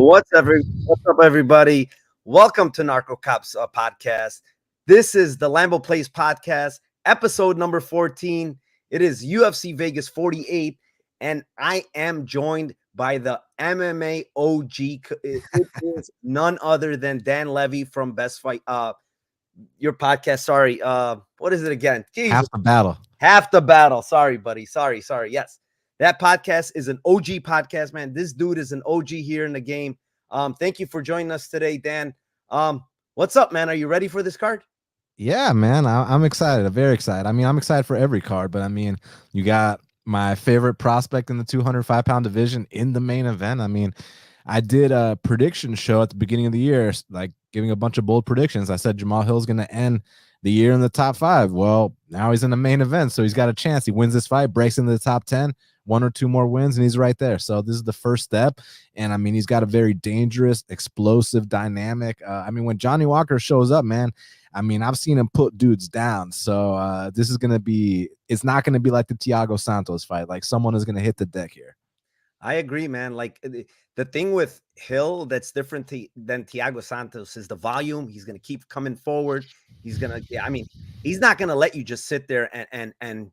What's up, everybody? Welcome to Narco Cops podcast. This is the Lambo Plays podcast, episode number 14. It is UFC Vegas 48, and I am joined by the MMA OG. It is none other than Dan Levy from Best Fight. Your podcast. Sorry. What is it again? Jesus. Half the battle. Half the battle. Sorry, buddy. Sorry. Yes. That podcast is an OG podcast, man. This dude is an OG here in the game. Thank you for joining us today, Dan. What's up, man? Are you ready for this card? Yeah, man. I'm excited. I'm very excited. I mean, I'm excited for every card, but I mean, you got my favorite prospect in the 205-pound division in the main event. I mean, I did a prediction show at the beginning of the year, like giving a bunch of bold predictions. I said Jamal Hill's going to end the year in the top 5. Well, now he's in the main event, so he's got a chance. He wins this fight, breaks into the top 10. 1 or 2 more wins, and he's right there. So this is the first step. And I mean, he's got a very dangerous, explosive dynamic. I mean, when Johnny Walker shows up, man, I mean, I've seen him put dudes down. So this is going to be, it's not going to be like the Thiago Santos fight. Like someone is going to hit the deck here. I agree, man. Like the thing with Hill that's different than Thiago Santos is the volume. He's going to keep coming forward. He's going to, I mean, he's not going to let you just sit there and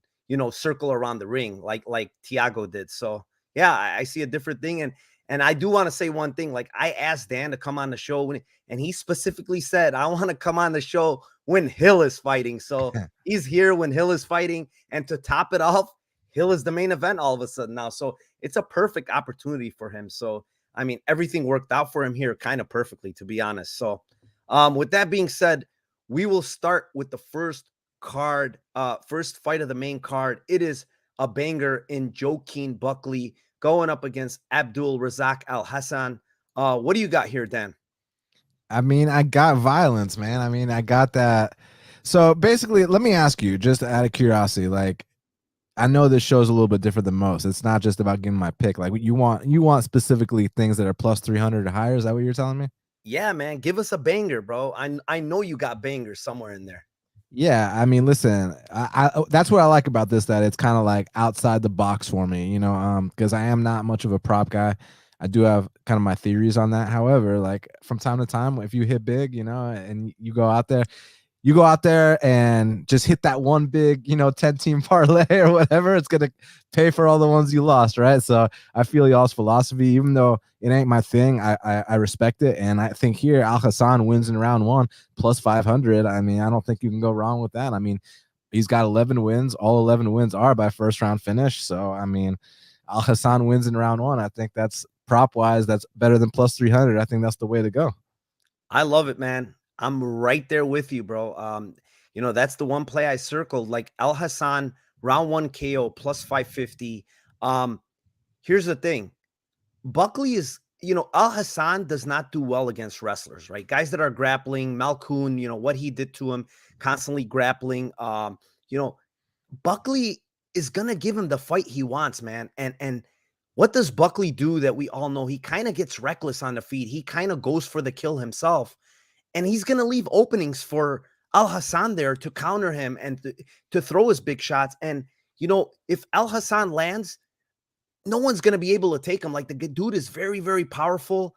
circle around the ring like Thiago did. So yeah, I see a different thing. And I do want to say one thing. Like I asked Dan to come on the show and he specifically said, I want to come on the show when Hill is fighting. So he's here when Hill is fighting. And to top it off, Hill is the main event all of a sudden now. So it's a perfect opportunity for him. So, I mean, everything worked out for him here kind of perfectly, to be honest. So with that being said, we will start with the first fight of the main card. It is a banger in Joaquin Buckley going up against Abdul Razak Al Hassan. What do you got here, Dan? I mean, I got violence, man. I mean, I got that. So basically, let me ask you, just out of curiosity, like, I know this show's a little bit different than most. It's not just about getting my pick. Like you want specifically things that are plus 300 or higher. Is that what you're telling me? Yeah, man. Give us a banger, bro. I know you got bangers somewhere in there. Yeah, I mean, listen, I that's what I like about this, that it's kind of like outside the box for me, because I am not much of a prop guy. I do have kind of my theories on that. However, like from time to time, if you hit big, and you go out there and just hit that one big, 10-team parlay or whatever, it's going to pay for all the ones you lost, right? So I feel y'all's philosophy, even though it ain't my thing, I respect it. And I think here, Al Hassan wins in round 1, plus 500. I mean, I don't think you can go wrong with that. I mean, he's got 11 wins. All 11 wins are by first round finish. So, I mean, Al Hassan wins in round 1. I think that's prop-wise, that's better than plus 300. I think that's the way to go. I love it, man. I'm right there with you, bro. That's the one play I circled. Like Al Hassan, round 1 KO plus 550. Here's the thing. Buckley is, Al Hassan does not do well against wrestlers, right? Guys that are grappling, Malkoun, what he did to him, constantly grappling. Buckley is going to give him the fight he wants, man. And what does Buckley do that we all know? He kind of gets reckless on the feet. He kind of goes for the kill himself. And he's going to leave openings for Al Hassan there to counter him and to throw his big shots. And, if Al Hassan lands, no one's going to be able to take him. Like the dude is very, very powerful.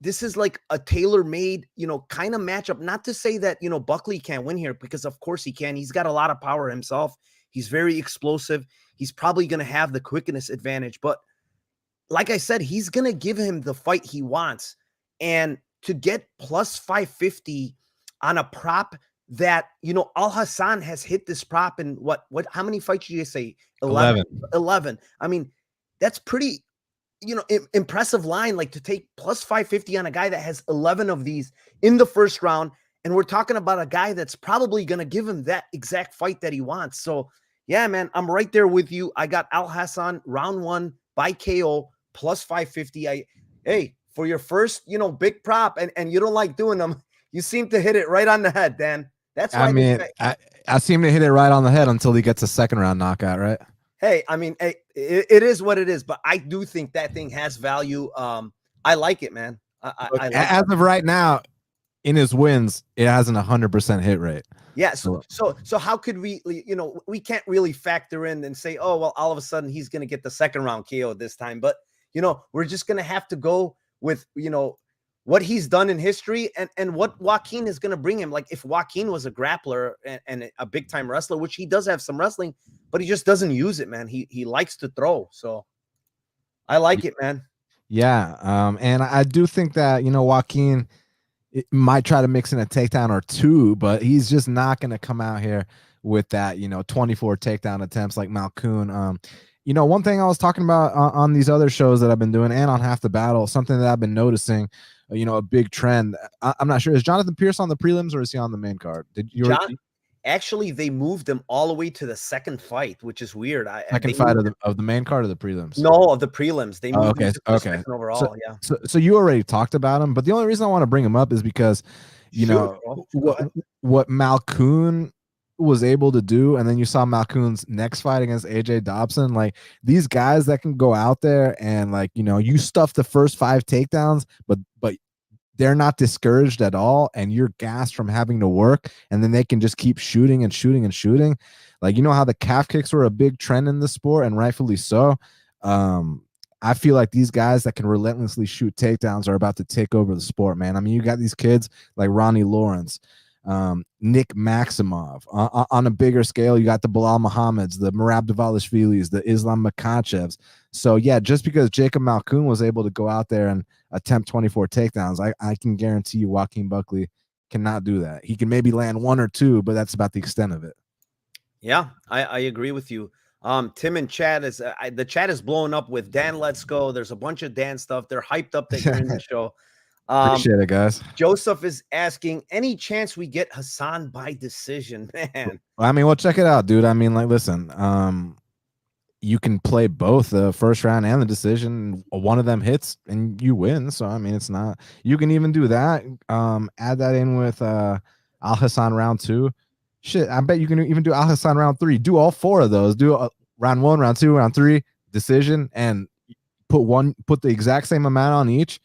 This is like a tailor-made, kind of matchup. Not to say that, Buckley can't win here, because of course he can. He's got a lot of power himself. He's very explosive. He's probably going to have the quickness advantage. But like I said, he's going to give him the fight he wants. And to get plus 550 on a prop that, Al Hassan has hit this prop in how many fights did you say? 11. I mean, that's pretty, impressive line, like to take plus 550 on a guy that has 11 of these in the first round. And we're talking about a guy that's probably going to give him that exact fight that he wants. So yeah, man, I'm right there with you. I got Al Hassan round 1 by KO plus 550. Hey, for your first, big prop, and you don't like doing them, you seem to hit it right on the head, Dan. That's why I seem to hit it right on the head until he gets a second round knockout, right? Hey, I mean, it is what it is, but I do think that thing has value. I like it, man. As of right now, in his wins, it has an 100% hit rate. Yeah. So how could we, we can't really factor in and say, oh, well, all of a sudden he's going to get the second round KO this time, but we're just going to have to go with, what he's done in history and what Joaquin is going to bring him. Like if Joaquin was a grappler and a big time wrestler, which he does have some wrestling, but he just doesn't use it, man. He likes to throw. So I like it, man. Yeah. And I do think that, Joaquin might try to mix in a takedown or two, but he's just not going to come out here with that, 24 takedown attempts like Malkoun. One thing I was talking about on these other shows that I've been doing and on Half the Battle, something that I've been noticing, a big trend. I'm not sure. Is Jonathan Pierce on the prelims or is he on the main card? Actually, they moved him all the way to the second fight, which is weird. Second fight of the main card or the prelims? No, of the prelims. They moved him to the okay. second overall. Yeah. So you already talked about him, but the only reason I want to bring him up is because what Malkoun was able to do, and then you saw Malkoun's next fight against AJ Dobson. Like these guys that can go out there and you stuff the first 5 takedowns, but they're not discouraged at all, and you're gassed from having to work, and then they can just keep shooting and shooting and shooting. Like, how the calf kicks were a big trend in the sport, and rightfully so. I feel like these guys that can relentlessly shoot takedowns are about to take over the sport, man. I mean, you got these kids like Ronnie Lawrence, Nick Maximov. On a bigger scale, you got the Bilal Muhammad's, the Merab Dvalishvili's, the Islam Makhachevs. So, yeah, just because Jacob Malkoun was able to go out there and attempt 24 takedowns, I can guarantee you Joaquin Buckley cannot do that. He can maybe land 1 or 2, but that's about the extent of it. Yeah, I agree with you. Tim and chat is the chat is blowing up with Dan. Let's go. There's a bunch of Dan stuff. They're hyped up that you're in the show. Appreciate it, guys. Joseph is asking, any chance we get Hassan by decision, man? I mean, well, check it out, dude. I mean, like, listen, you can play both the first round and the decision. One of them hits and you win. So, I mean, it's not, you can even do that. Add that in with Al Hassan round 2. Shit, I bet you can even do Al Hassan round 3. Do all 4 of those. Do round 1, round 2, round 3, decision, and put the exact same amount on each.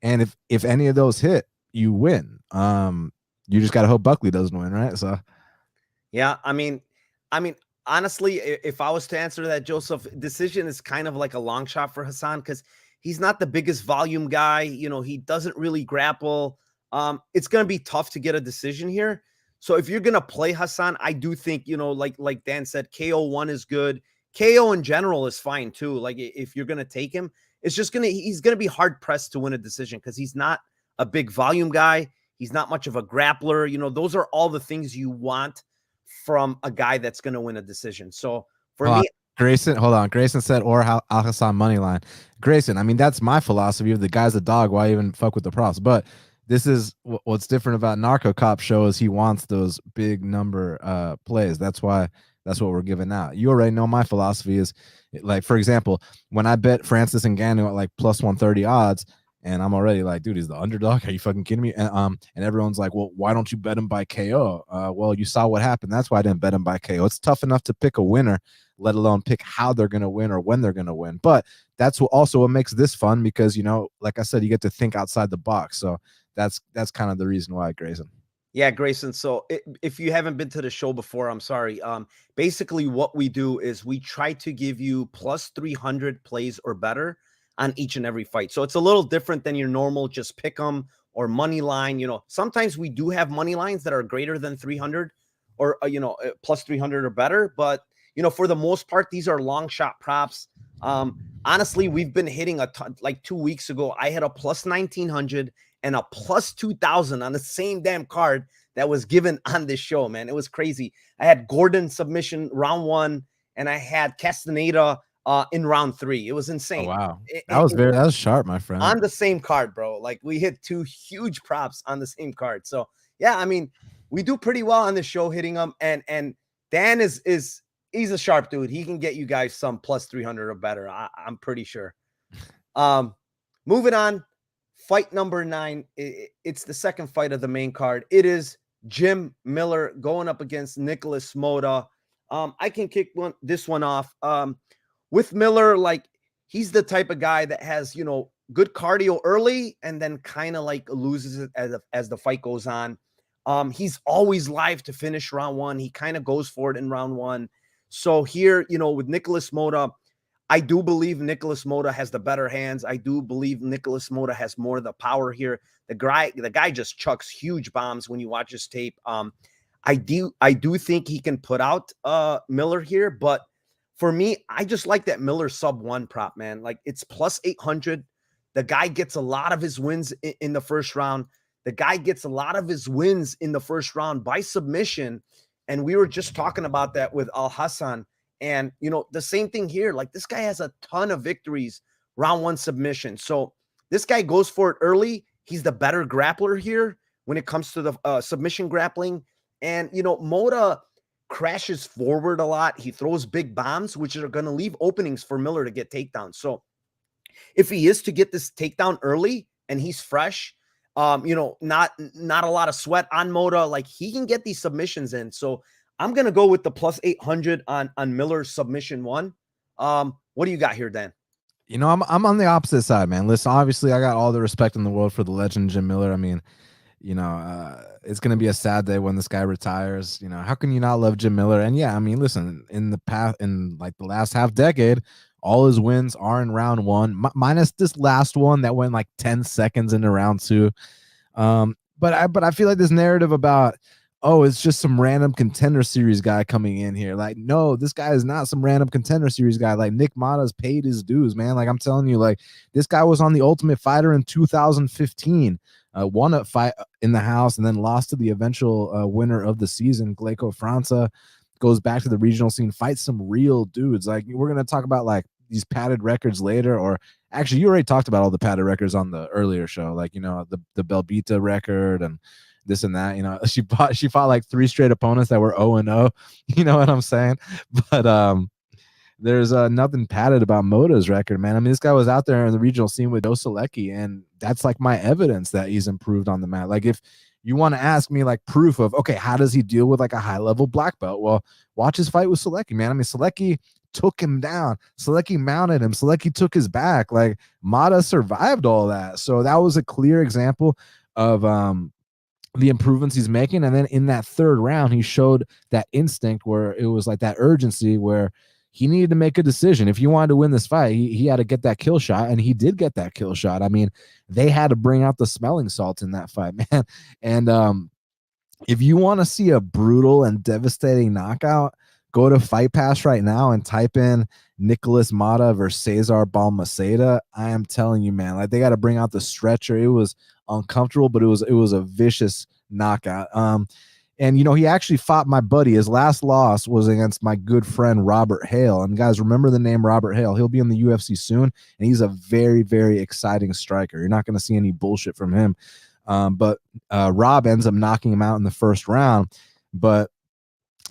And if any of those hit, you win. You just gotta hope Buckley doesn't win, right? So, yeah, I mean, honestly, if I was to answer that, Joseph, decision is kind of like a long shot for Hassan because he's not the biggest volume guy. He doesn't really grapple. It's gonna be tough to get a decision here. So if you're gonna play Hassan, I do think like Dan said, KO1 is good. KO in general is fine too. Like if you're gonna take him, he's gonna be hard pressed to win a decision because he's not a big volume guy. He's not much of a grappler. Those are all the things you want from a guy that's gonna win a decision. So for me, Grayson, hold on. Grayson said or Al Hassan money line. Grayson, I mean that's my philosophy of the guy's a dog. Why even fuck with the props? But this is what's different about Narco Cop show is he wants those big number plays. That's what we're giving out. You already know my philosophy is like, for example, when I bet Francis Ngannou at like plus 130 odds, and I'm already like, dude, he's the underdog. Are you fucking kidding me? And everyone's like, well, why don't you bet him by KO? Well, you saw what happened. That's why I didn't bet him by KO. It's tough enough to pick a winner, let alone pick how they're going to win or when they're going to win. But that's also what makes this fun because, like I said, you get to think outside the box. So that's kind of the reason why, Grayson. Yeah, Grayson. So if you haven't been to the show before, I'm sorry. Basically what we do is we try to give you plus 300 plays or better on each and every fight. So it's a little different than your normal just pick 'em or money line. Sometimes we do have money lines that are greater than 300 or, plus 300 or better. But, for the most part, these are long shot props. Honestly, we've been hitting a ton. Like 2 weeks ago, I had a plus 1900 and a plus 2,000 on the same damn card that was given on this show, man. It was crazy. I had Gordon submission round 1, and I had Castaneda in round 3. It was insane. Oh, wow. That was sharp, my friend. On the same card, bro. Like we hit 2 huge props on the same card. So yeah, I mean, we do pretty well on this show hitting them. And Dan he's a sharp dude. He can get you guys some plus 300 or better. I'm pretty sure. Moving on. Fight number 9. It's the second fight of the main card. It is Jim Miller going up against Nicolas Moda. I can kick this one off. With Miller, like he's the type of guy that has, good cardio early and then kind of like loses it as the fight goes on. He's always live to finish round 1. He kind of goes for it in round 1. So here, with Nicolas Moda, I do believe Nicolas Moda has the better hands. I do believe Nicolas Moda has more of the power here. The guy just chucks huge bombs when you watch his tape. I do think he can put out Miller here, but for me, I just like that Miller sub one prop, man. Like it's plus 800. The guy gets a lot of his wins in the first round. The guy gets a lot of his wins in the first round by submission. And we were just talking about that with Al Hassan. And, the same thing here. Like this guy has a ton of victories, round one submission. So this guy goes for it early. He's the better grappler here when it comes to the submission grappling. And, Moda crashes forward a lot. He throws big bombs, which are going to leave openings for Miller to get takedowns. So if he is to get this takedown early and he's fresh, not a lot of sweat on Moda, like he can get these submissions in. So I'm gonna go with the plus 800 on Miller's submission one. What do you got here, Dan? I'm on the opposite side, man. Listen, obviously, I got all the respect in the world for the legend Jim Miller. I mean, it's going to be a sad day when this guy retires. How can you not love Jim Miller? And yeah, I mean, listen, in like the last half decade, all his wins are in round one, minus this last one that went like 10 seconds into round two. But I feel like this narrative about, oh, it's just some random contender series guy coming in here. Like, no, this guy is not some random contender series guy. Like Nick Mata's paid his dues, man. Like I'm telling you, like this guy was on the Ultimate Fighter in 2015. Won a fight in the house and then lost to the eventual winner of the season, Gleiko França. Goes back to the regional scene, fights some real dudes. Like we're gonna talk about like these padded records later, or actually, you already talked about all the padded records on the earlier show, like the Belbita record and this and that. She fought like 3 straight opponents that were 0-0. You know what I'm saying? But there's nothing padded about Moda's record, man. I mean, this guy was out there in the regional scene with Doselecki, and that's like my evidence that he's improved on the mat. Like if you want to ask me like proof of, okay, how does he deal with like a high level black belt? Well, watch his fight with Selecki, man. I mean, Selecki took him down. Selecki mounted him. Selecki took his back. Like Mata survived all that. So that was a clear example of the improvements he's making. And then in that third round, he showed that instinct where it was like that urgency where he needed to make a decision. If you wanted to win this fight, he had to get that kill shot, and he did get that kill shot. I mean, they had to bring out the smelling salts in that fight, man. And if you want to see a brutal and devastating knockout, go to Fight Pass right now and type in Nicolas Mata versus Cesar Balmaceda. I am telling you, man, like they got to bring out the stretcher. It was uncomfortable, but it was a vicious knockout. And he actually fought my buddy. His last loss was against my good friend Robert Hale. And guys, remember the name Robert Hale. He'll be in the UFC soon, and he's a very, very exciting striker. You're not going to see any bullshit from him. But Rob ends up knocking him out in the first round. But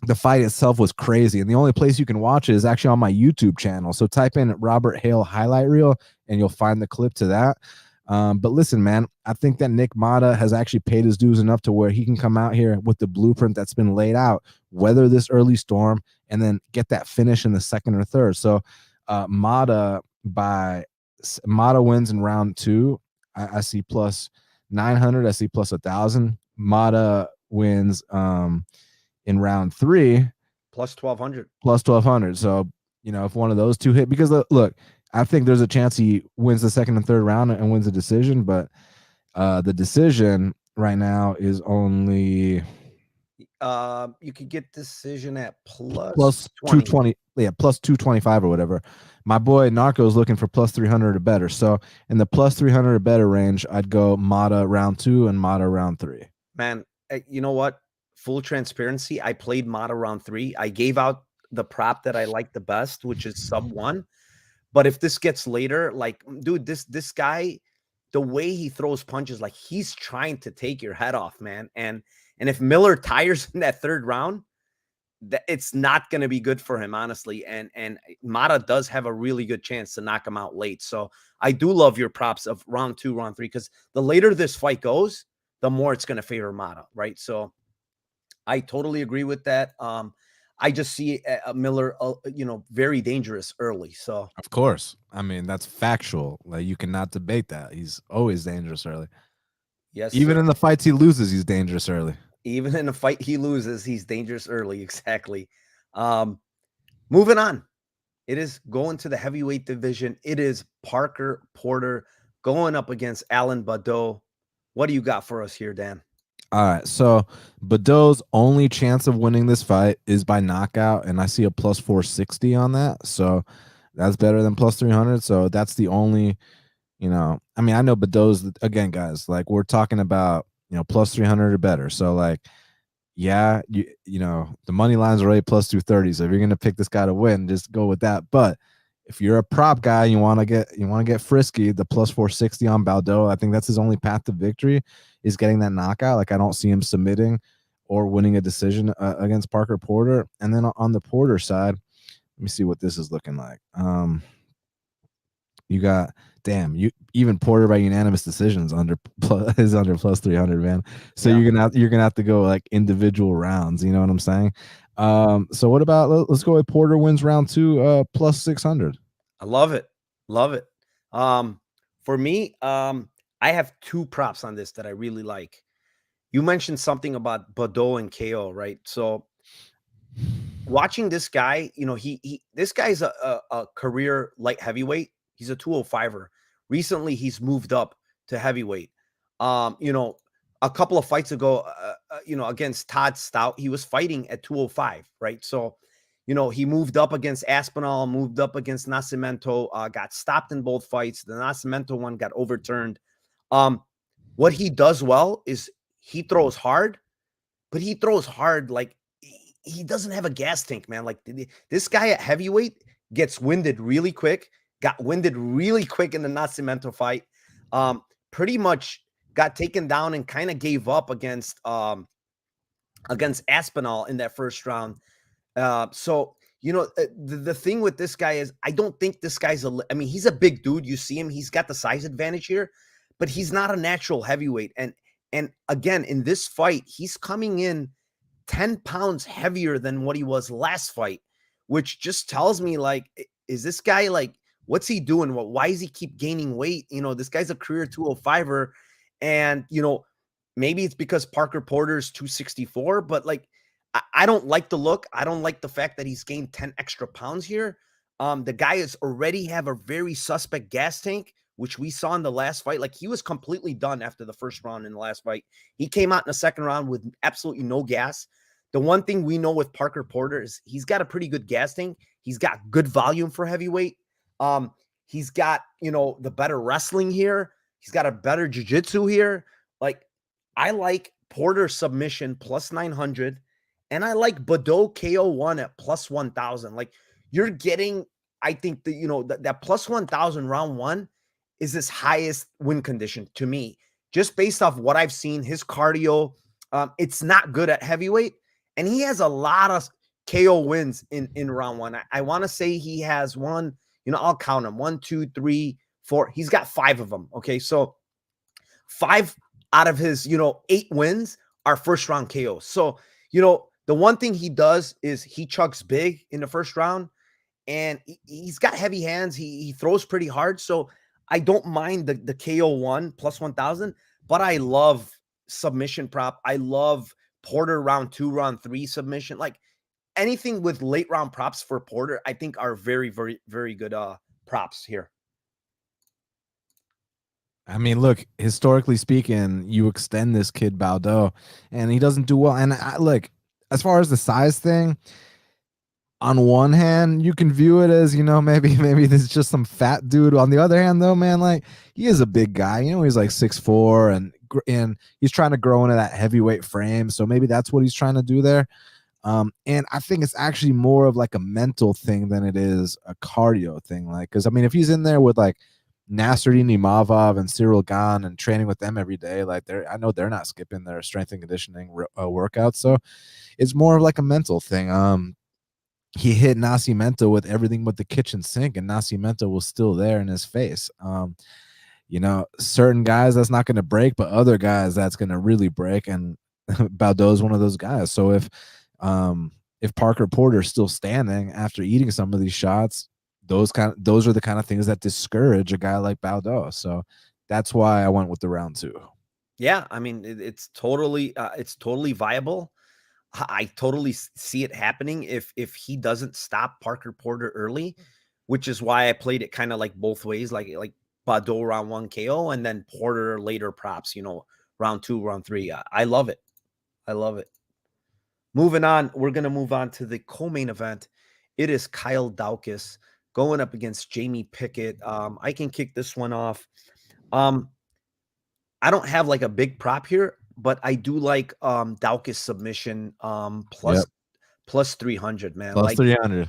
the fight itself was crazy. And the only place you can watch it is actually on my YouTube channel. So type in Robert Hale highlight reel, and you'll find the clip to that. But listen, man, I think that Nick Mata has actually paid his dues enough to where he can come out here with the blueprint that's been laid out, weather this early storm, and then get that finish in the second or third. So Mata wins in round 2. I see plus 900. I see plus 1,000. Mata wins in round 3. Plus 1,200. Plus 1,200. So, if one of those two hit, because look, I think there's a chance he wins the second and third round and wins a decision, but the decision right now is only you could get decision at plus 220. Yeah, plus 225 or whatever. My boy Narco is looking for plus 300 or better. So in the plus 300 or better range, I'd go Mata round 2 and Mata round 3. Man, you know what? Full transparency, I played Mata round 3. I gave out the prop that I like the best, which is sub 1. But if this gets later, like, dude, this guy, the way he throws punches, like he's trying to take your head off, man. And if Miller tires in that third round, it's not going to be good for him, honestly. And Mata does have a really good chance to knock him out late. So I do love your props of round 2, round 3, because the later this fight goes, the more it's going to favor Mata, right? So I totally agree with that. I just see Miller, very dangerous early. So of course, I mean that's factual. Like you cannot debate that. He's always dangerous early. Yes, even sir. in the fights he loses, he's dangerous early. Even in a fight he loses, he's dangerous early. Exactly. Moving on. It is going to the heavyweight division. It is Parker Porter going up against Alan Badou. What do you got for us here, Dan? All right, so Badou's only chance of winning this fight is by knockout, and I see a plus 460 on that. So that's better than plus 300. So that's the only, I mean, I know Badou's, again, guys, like we're talking about, plus 300 or better. So like, yeah, the money lines are already plus 230. So if you're gonna pick this guy to win, just go with that. But if you're a prop guy, you want to get frisky, the plus 460 on Badou, I think that's his only path to victory is getting that knockout. Like I don't see him submitting or winning a decision against Parker Porter. And then on the Porter side, let me see what this is looking like. You got you even Porter by unanimous decisions is under plus 300, man. So Yeah, you're gonna have to go like individual rounds. You know what I'm saying? So what about let's go with Porter wins round 2 plus 600. I love it. Love it. For me, I have two props on this that I really like. You mentioned something about Badou and KO, right? So watching this guy, this guy's a career light heavyweight. He's a 205er. Recently, he's moved up to heavyweight. A couple of fights ago, against Todd Stout, he was fighting at 205, right? So, he moved up against Aspinall, moved up against Nascimento, got stopped in both fights. The Nascimento one got overturned. What he does well is he throws hard, but he throws hard like he doesn't have a gas tank, man. Like this guy at heavyweight gets winded really quick, got winded really quick in the Nascimento fight. Pretty much got taken down and kind of gave up against Aspinall in that first round. The thing with this guy is I don't think this guy's I mean, he's a big dude. You see him, he's got the size advantage here, but he's not a natural heavyweight. And again, in this fight, he's coming in 10 pounds heavier than what he was last fight, which just tells me, like, is this guy, like, what's he doing? Why does he keep gaining weight? This guy's a career 205er. And, maybe it's because Parker Porter's 264, but like, I don't like the look. I don't like the fact that he's gained 10 extra pounds here. The guy is already have a very suspect gas tank, which we saw in the last fight. Like, he was completely done after the first round in the last fight. He came out in the second round with absolutely no gas. The one thing we know with Parker Porter is he's got a pretty good gas tank. He's got good volume for heavyweight. He's got, the better wrestling here. He's got a better jiu-jitsu here. Like, I like Porter submission plus 900, and I like Badou KO1 at plus 1,000. Like, you're getting, I think that plus 1,000 round one is his highest win condition to me, just based off what I've seen. His cardio, it's not good at heavyweight, and he has a lot of KO wins in round one. I want to say he has one, I'll count them: 1, 2, 3, 4. He's got 5 of them. Okay. So 5 out of his, 8 wins are first round KOs. So, the one thing he does is he chucks big in the first round, and he's got heavy hands. He throws pretty hard. So I don't mind the KO1 plus 1,000, but I love submission prop. I love Porter round 2, round 3 submission. Like, anything with late round props for Porter, I think are very, very, very good props here. I mean, look, historically speaking, you extend this kid Badou, and he doesn't do well. And look, as far as the size thing, on one hand, you can view it as, maybe this is just some fat dude. On the other hand, though, man, like, he is a big guy. He's like 6'4", and he's trying to grow into that heavyweight frame. So maybe that's what he's trying to do there. And I think it's actually more of like a mental thing than it is a cardio thing. Like, because I mean, if he's in there with like Nasruddin Imavov and Cyril Gane and training with them every day, like I know they're not skipping their strength and conditioning workouts. So it's more of like a mental thing. He hit Nascimento with everything but the kitchen sink, and Nascimento was still there in his face. Certain guys that's not going to break, but other guys that's going to really break. And Badou is one of those guys. So if Parker Porter's still standing after eating some of these shots, those are the kind of things that discourage a guy like Badou. So that's why I went with the round 2. Yeah, I mean, it's totally viable. I totally see it happening if he doesn't stop Parker Porter early, which is why I played it kind of like both ways, like Badou round 1 KO and then Porter later props, round 2, round 3. I love it. I love it. Moving on, we're going to move on to the co-main event. It is Kyle Dalkis going up against Jamie Pickett. I can kick this one off. I don't have like a big prop here, but I do like Dalkis submission Yep. plus 300, man. Plus Like 300.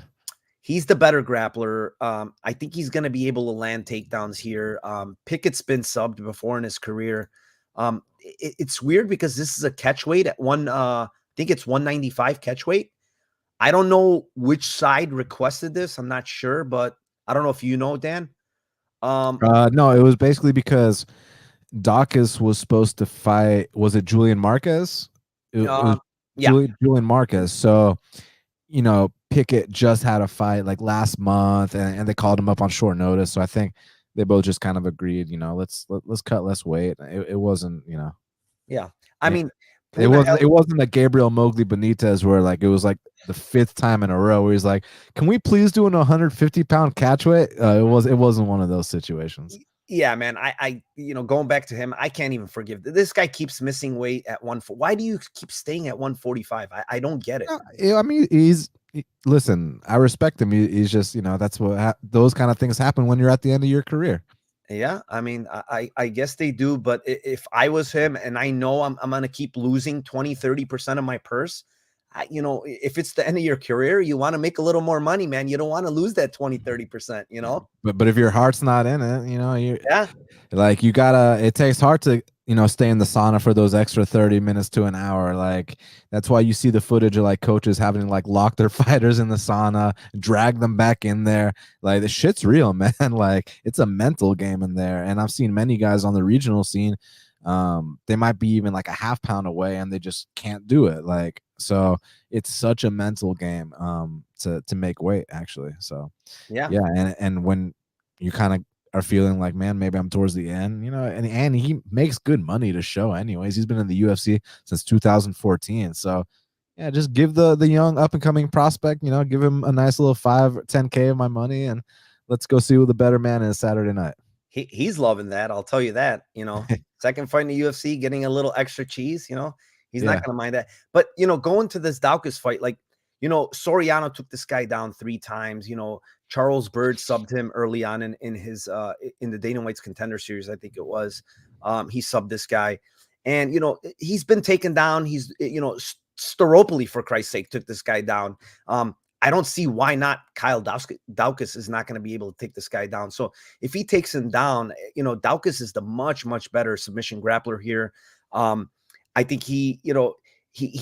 he's the better grappler. I think he's going to be able to land takedowns here. Pickett's been subbed before in his career. It's weird because this is a catch weight at I think it's 195 catch weight. I don't know which side requested this. I'm not sure, but I don't know if you know, Dan. No, it was basically because Dawkins was supposed to fight. Was it Julian Marquez? It was Yeah, Julian Marquez. So, Pickett just had a fight like last month, and they called him up on short notice. So I think they both just kind of agreed. Let's cut, let's wait. It wasn't. yeah. I mean, It wasn't a Gabriel Mowgli Benitez where like it was like the 5th time in a row where he's like, "Can we please do an 150-pound catch weight?" It wasn't one of those situations. Yeah, man. I going back to him, I can't even forgive this guy. Keeps missing weight at 1. Why do you keep staying at 145? I don't get it. I mean, listen. I respect him. He's just that's what those kind of things happen when you're at the end of your career. Yeah, I mean, I guess they do, but if I was him and I know I'm gonna keep losing 20-30% of my purse, if it's the end of your career, you want to make a little more money, man. You don't want to lose that 20-30%, But if your heart's not in it, Yeah. like you gotta. It takes hard to stay in the sauna for those extra 30 minutes to an hour. Like that's why you see the footage of like coaches having to like lock their fighters in the sauna, drag them back in there. Like the shit's real, man. Like it's a mental game in there. And I've seen many guys on the regional scene. They might be even like a half pound away and they just can't do it. Like so it's such a mental game to make weight actually. So Yeah. and when you kind of are feeling like, man, maybe I'm towards the end, and he makes good money to show anyways. He's been in the UFC since 2014. So yeah, just give the young up and coming prospect, give him a nice little 5 or 10K of my money and let's go see who the better man is Saturday night. He's loving that. I'll tell you that, second fight in the UFC, getting a little extra cheese, he's not Yeah. going to mind that. But, going to this Dalkis fight, like, Soriano took this guy down 3 times, Charles Byrd subbed him early on in his in the Dana White's Contender Series, I think it was. He subbed this guy, and he's been taken down. He's Staropoli, for Christ's sake, took this guy down. I don't see why not Kyle Dalkis is not going to be able to take this guy down. So if he takes him down, Dalkis is the much better submission grappler here. I think he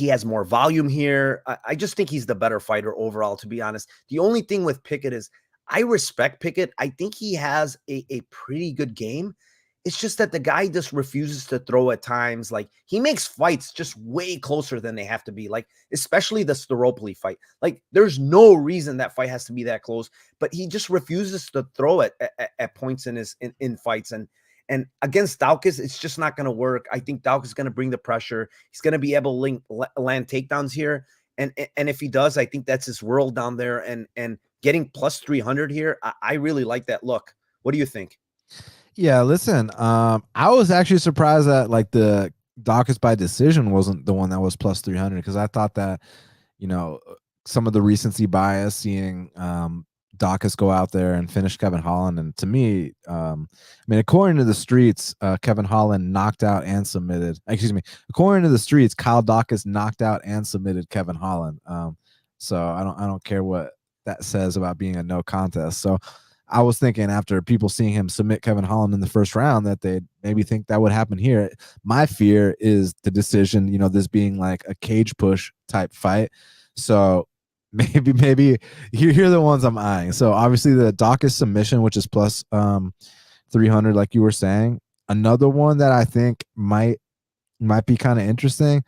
has more volume here. I just think he's the better fighter overall, to be honest. The only thing with Pickett is I respect Pickett. I think he has a pretty good game. It's just that the guy just refuses to throw at times. Like he makes fights just way closer than they have to be. Like especially the Staropoli fight. Like there's no reason that fight has to be that close, but he just refuses to throw it at points in fights. And against Dalkis, it's just not going to work. I think Dalkis is going to bring the pressure. He's going to be able to land takedowns here. And if he does, I think that's his world down there. And getting plus 300 here, I really like that look. What do you think? Yeah, listen, I was actually surprised that like the Dalkis by decision wasn't the one that was plus 300 because I thought that, some of the recency bias seeing Dalkis go out there and finish Kevin Holland. And to me, I mean, according to the streets, Kevin Holland knocked out and submitted. Excuse me. According to the streets, Kyle Dalkis knocked out and submitted Kevin Holland. So I don't care what that says about being a no contest. So I was thinking after people seeing him submit Kevin Holland in the first round that they'd maybe think that would happen here. My fear is the decision, this being like a cage push type fight. So maybe here are the ones I'm eyeing. So obviously the Dalkis submission, which is plus 300, like you were saying. Another one that I think might be kind of interesting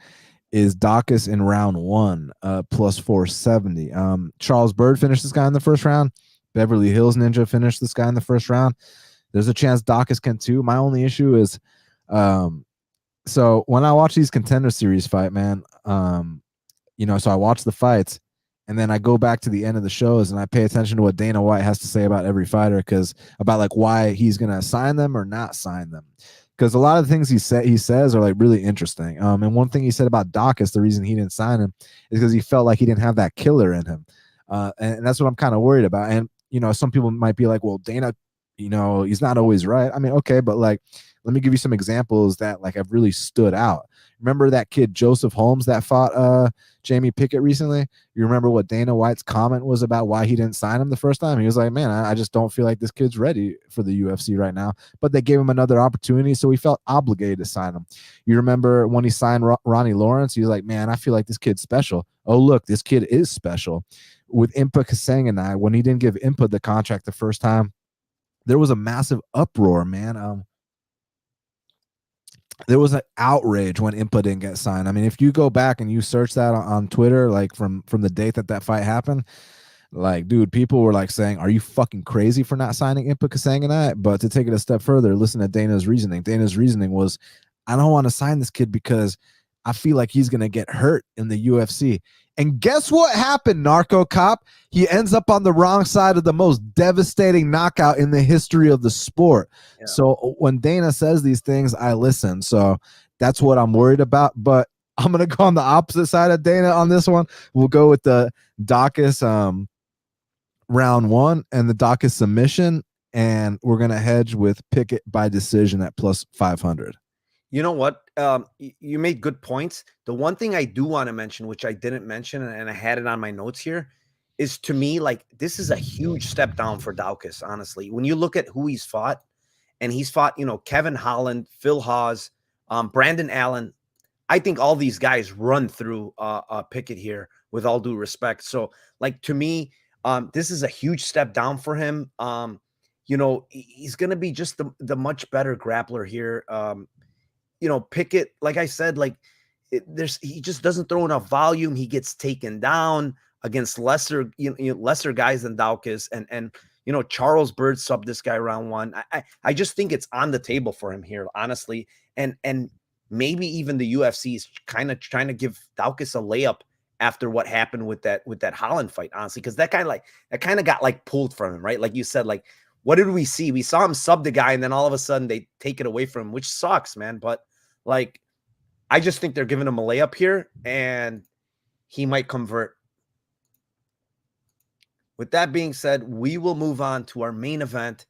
is Dalkis in round 1, plus 470. Charles Byrd finished this guy in the first round. Beverly Hills Ninja finished this guy in the first round. There's a chance Dalkis can too. My only issue is, so when I watch these Contender Series fight, man, so I watch the fights, and then I go back to the end of the shows and I pay attention to what Dana White has to say about every fighter, because about like why he's gonna sign them or not sign them. Because a lot of the things he says are like really interesting. And one thing he said about Dalkis, the reason he didn't sign him is because he felt like he didn't have that killer in him. And that's what I'm kind of worried about. And some people might be like, well, Dana, he's not always right. I mean, okay, but like, let me give you some examples that like have really stood out. Remember that kid Joseph Holmes that fought Jamie Pickett recently? You remember what Dana White's comment was about why he didn't sign him the first time? He was like, man, I just don't feel like this kid's ready for the UFC right now. But they gave him another opportunity, so he felt obligated to sign him. You remember when he signed Ronnie Lawrence? He was like, man, I feel like this kid's special. Oh, look, this kid is special. With Impa Kasanganay, when he didn't give Impa the contract the first time, there was a massive uproar, man. There was an outrage when Impa didn't get signed. I mean, if you go back and you search that on Twitter, like from the date that fight happened, like, dude, people were like saying, are you fucking crazy for not signing Impa Kasanganay? But to take it a step further, listen to Dana's reasoning. Dana's reasoning was, I don't want to sign this kid because I feel like he's going to get hurt in the UFC. And guess what happened, Narco Cop? He ends up on the wrong side of the most devastating knockout in the history of the sport. Yeah. So when Dana says these things, I listen. So that's what I'm worried about. But I'm going to go on the opposite side of Dana on this one. We'll go with the Dalkis round one and the Dalkis submission. And we're going to hedge with Pickett by decision at plus 500. You know what? You made good points. The one thing I do want to mention, which I didn't mention, and I had it on my notes here, is to me, like, this is a huge step down for Dalkis, honestly. When you look at who he's fought, and he's fought, Kevin Holland, Phil Hawes, Brandon Allen. I think all these guys run through Pickett here, with all due respect. So, like, to me, this is a huge step down for him. He's going to be just the much better grappler here. Pickett, like I said, like he just doesn't throw enough volume. He gets taken down against lesser guys than Dalkis, and Charles Bird subbed this guy round one. I just think it's on the table for him here, honestly, and maybe even the UFC is kind of trying to give Dalkis a layup after what happened with that Holland fight, honestly, because that kind of got like pulled from him, right? Like you said, like what did we see? We saw him sub the guy, and then all of a sudden they take it away from him, which sucks, man. But like, I just think they're giving him a layup here, and he might convert. With that being said, we will move on to our main event.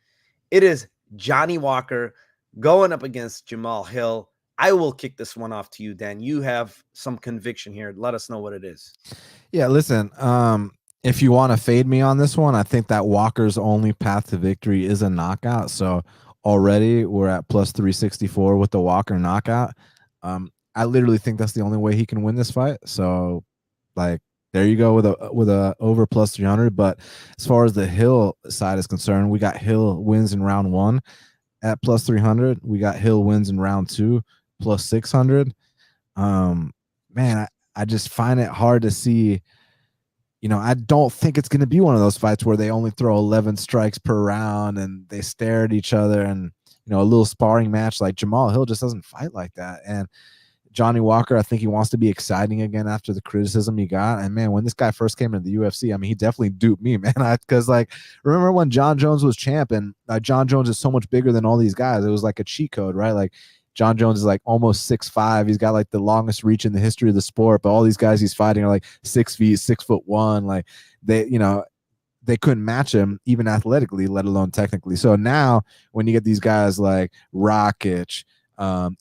It is Johnny Walker going up against Jamal Hill. I will kick this one off to you, Dan. You have some conviction here. Let us know what it is. Yeah, listen, if you want to fade me on this one, I think that Walker's only path to victory is a knockout. So already we're at plus 364 with the Walker knockout. I literally think that's the only way he can win this fight. So like, there you go with a over plus 300. But as far as the Hill side is concerned, we got Hill wins in round one at plus 300. We got Hill wins in round two plus 600. Man, I just find it hard to see. I don't think it's going to be one of those fights where they only throw 11 strikes per round and they stare at each other and, a little sparring match. Like Jamal Hill just doesn't fight like that. And Johnny Walker, I think he wants to be exciting again after the criticism he got. And man, when this guy first came into the UFC, I mean, he definitely duped me, man. Because like, remember when John Jones was champ, and John Jones is so much bigger than all these guys. It was like a cheat code, right? Like John Jones is like almost 6'5". He's got like the longest reach in the history of the sport, but all these guys he's fighting are like 6 feet, 6'1". Like they couldn't match him even athletically, let alone technically. So now when you get these guys like Rakic,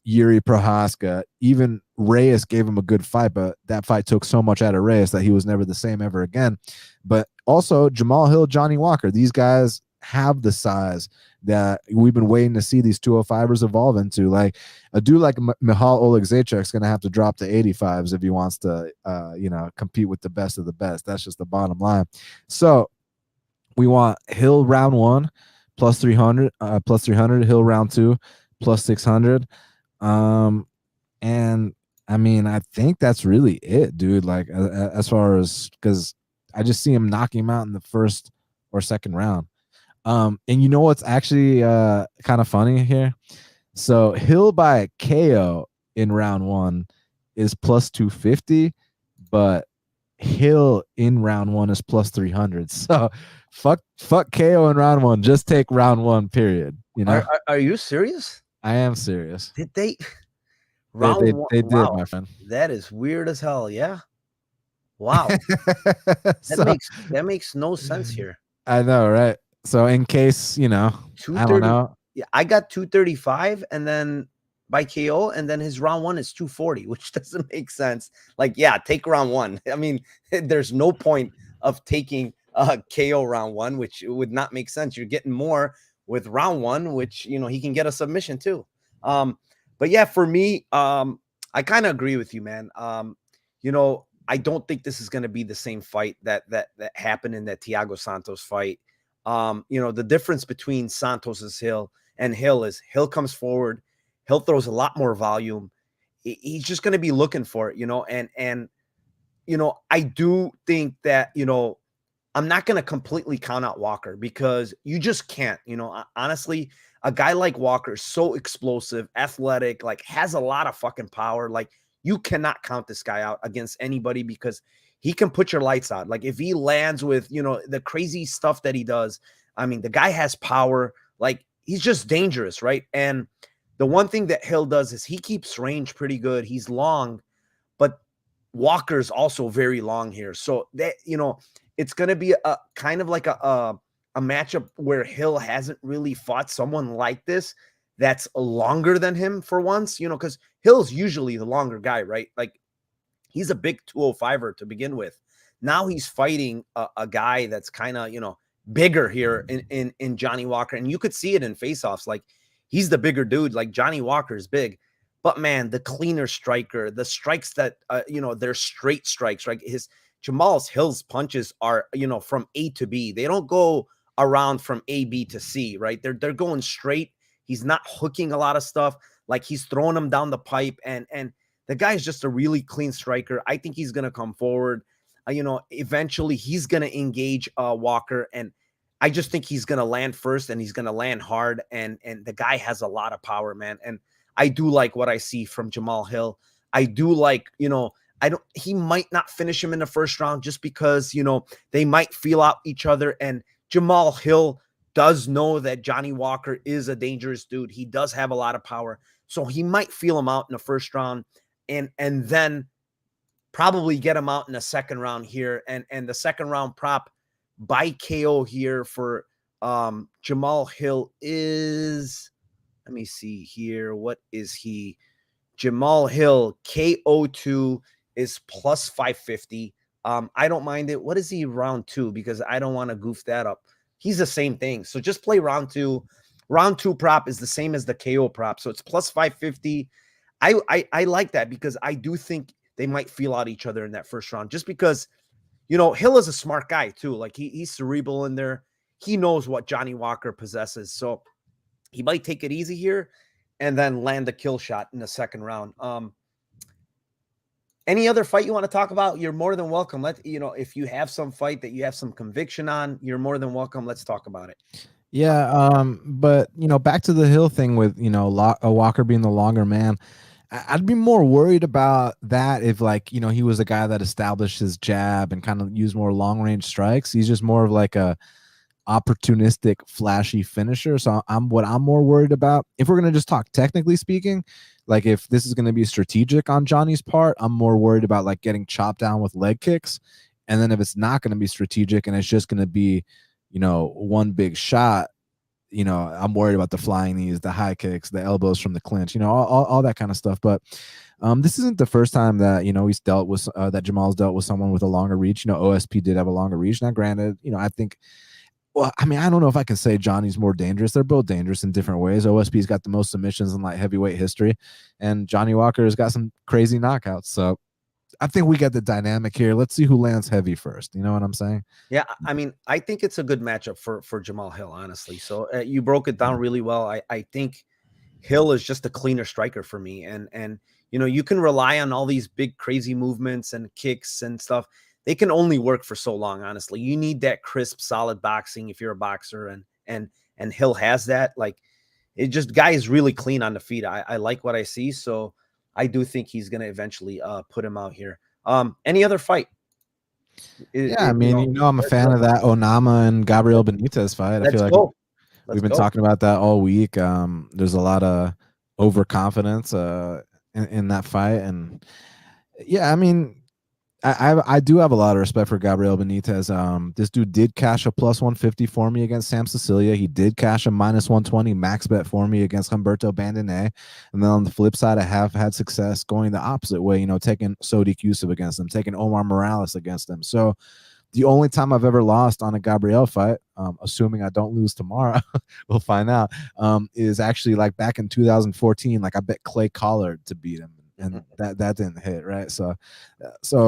Yuri Prohaska, even Reyes gave him a good fight, but that fight took so much out of Reyes that he was never the same ever again. But also Jamal Hill, Johnny Walker, these guys have the size that we've been waiting to see these 205ers evolve into. Like a dude like Michal Oleksiejczuk is going to have to drop to 85s if he wants to, compete with the best of the best. That's just the bottom line. So we want Hill round one plus 300, Hill round two plus 600. And I mean, I think that's really it, dude. Like as far as, because I just see him knocking him out in the first or second round. And you know what's actually kind of funny here? So Hill by KO in round one is plus 250, but Hill in round 1 is plus 300. So fuck KO in round 1. Just take round 1, period. You know? Are you serious? I am serious. Did they They round they one? they did, Wow, my friend. that is weird as hell. Yeah. Wow. So That makes no sense here. I know, right? So in case, I don't 230. know. Yeah, I got 235 and then by KO, and then his round 1 is 240, which doesn't make sense. Like, yeah, take round 1. I mean, there's no point of taking KO round 1, which would not make sense. You're getting more with round 1, which he can get a submission too. But yeah, for me, I kind of agree with you, man. I don't think this is going to be the same fight that happened in that Thiago Santos fight. The difference between Santos's Hill and Hill is Hill comes forward, Hill throws a lot more volume. He's just going to be looking for it, and I do think that, I'm not going to completely count out Walker because you just can't, honestly, a guy like Walker is so explosive, athletic, like has a lot of fucking power. Like you cannot count this guy out against anybody because he can put your lights out. Like if he lands with, the crazy stuff that he does, I mean, the guy has power. Like he's just dangerous, right? And the one thing that Hill does is he keeps range pretty good. He's long, but Walker's also very long here. So that, it's going to be a kind of like a matchup where Hill hasn't really fought someone like this that's longer than him for once, because Hill's usually the longer guy, right? Like he's a big 205er to begin with. Now he's fighting a guy that's kind of, bigger here in Johnny Walker. And you could see it in face-offs. Like he's the bigger dude. Like Johnny Walker is big. But man, the cleaner striker, the strikes that, they're straight strikes, right? Jamal Hill's punches are, from A to B. They don't go around from A, B to C, right? They're going straight. He's not hooking a lot of stuff. Like he's throwing them down the pipe. And the guy's just a really clean striker. I think he's going to come forward. Eventually he's going to engage Walker. And I just think he's going to land first and he's going to land hard. And the guy has a lot of power, man. And I do like what I see from Jamal Hill. I do like, he might not finish him in the first round just because, they might feel out each other. And Jamal Hill does know that Johnny Walker is a dangerous dude. He does have a lot of power. So he might feel him out in the first round and then probably get him out in the second round here. And the second round prop by KO here for Jamal Hill is, let me see here. What is he? Jamal Hill, KO2 is plus 550. I don't mind it. What is he round 2? Because I don't want to goof that up. He's the same thing. So just play round 2. Round 2 prop is the same as the KO prop. So it's plus 550. I like that because I do think they might feel out each other in that first round just because, Hill is a smart guy too. Like he's cerebral in there. He knows what Johnny Walker possesses. So he might take it easy here and then land a kill shot in the second round. Any other fight you want to talk about? You're more than welcome. If you have some fight that you have some conviction on, you're more than welcome. Let's talk about it. Yeah, but back to the Hill thing with Walker being the longer man. I'd be more worried about that if he was a guy that established his jab and kind of used more long range strikes. He's just more of like a opportunistic, flashy finisher. So what I'm more worried about, if we're gonna just talk technically speaking, like if this is gonna be strategic on Johnny's part, I'm more worried about like getting chopped down with leg kicks. And then if it's not gonna be strategic and it's just gonna be, one big shot, I'm worried about the flying knees, the high kicks, the elbows from the clinch, all that kind of stuff. But this isn't the first time that he's dealt with that Jamal's dealt with someone with a longer reach. OSP did have a longer reach. Now, granted, I think. Well, I mean, I don't know if I can say Johnny's more dangerous. They're both dangerous in different ways. OSP's got the most submissions in light heavyweight history, and Johnny Walker has got some crazy knockouts. So I think we get the dynamic here. Let's see who lands heavy first. You know what I'm saying? Yeah, I mean, I think it's a good matchup for Jamal Hill, honestly. So you broke it down really well. I think Hill is just a cleaner striker for me, and you can rely on all these big crazy movements and kicks and stuff. They can only work for so long, honestly. You need that crisp, solid boxing if you're a boxer, and Hill has that. Like, it just guy is really clean on the feet. I like what I see, so I do think he's gonna eventually put him out here. Any other fight? Yeah, I mean, I'm a fan of that Onama and Gabriel Benitez fight. I feel let's like go. we've Let's been go. talking about that all week. There's a lot of overconfidence in that fight, and yeah, I mean, I do have a lot of respect for Gabriel Benitez. This dude did cash a plus 150 for me against Sam Cecilia. He did cash a minus 120 max bet for me against Humberto Bandenet. And then on the flip side, I have had success going the opposite way, taking Sodiq Yusuf against him, taking Omar Morales against him. So the only time I've ever lost on a Gabriel fight, assuming I don't lose tomorrow, we'll find out, is actually like back in 2014. Like I bet Clay Collard to beat him, and that didn't hit, right? So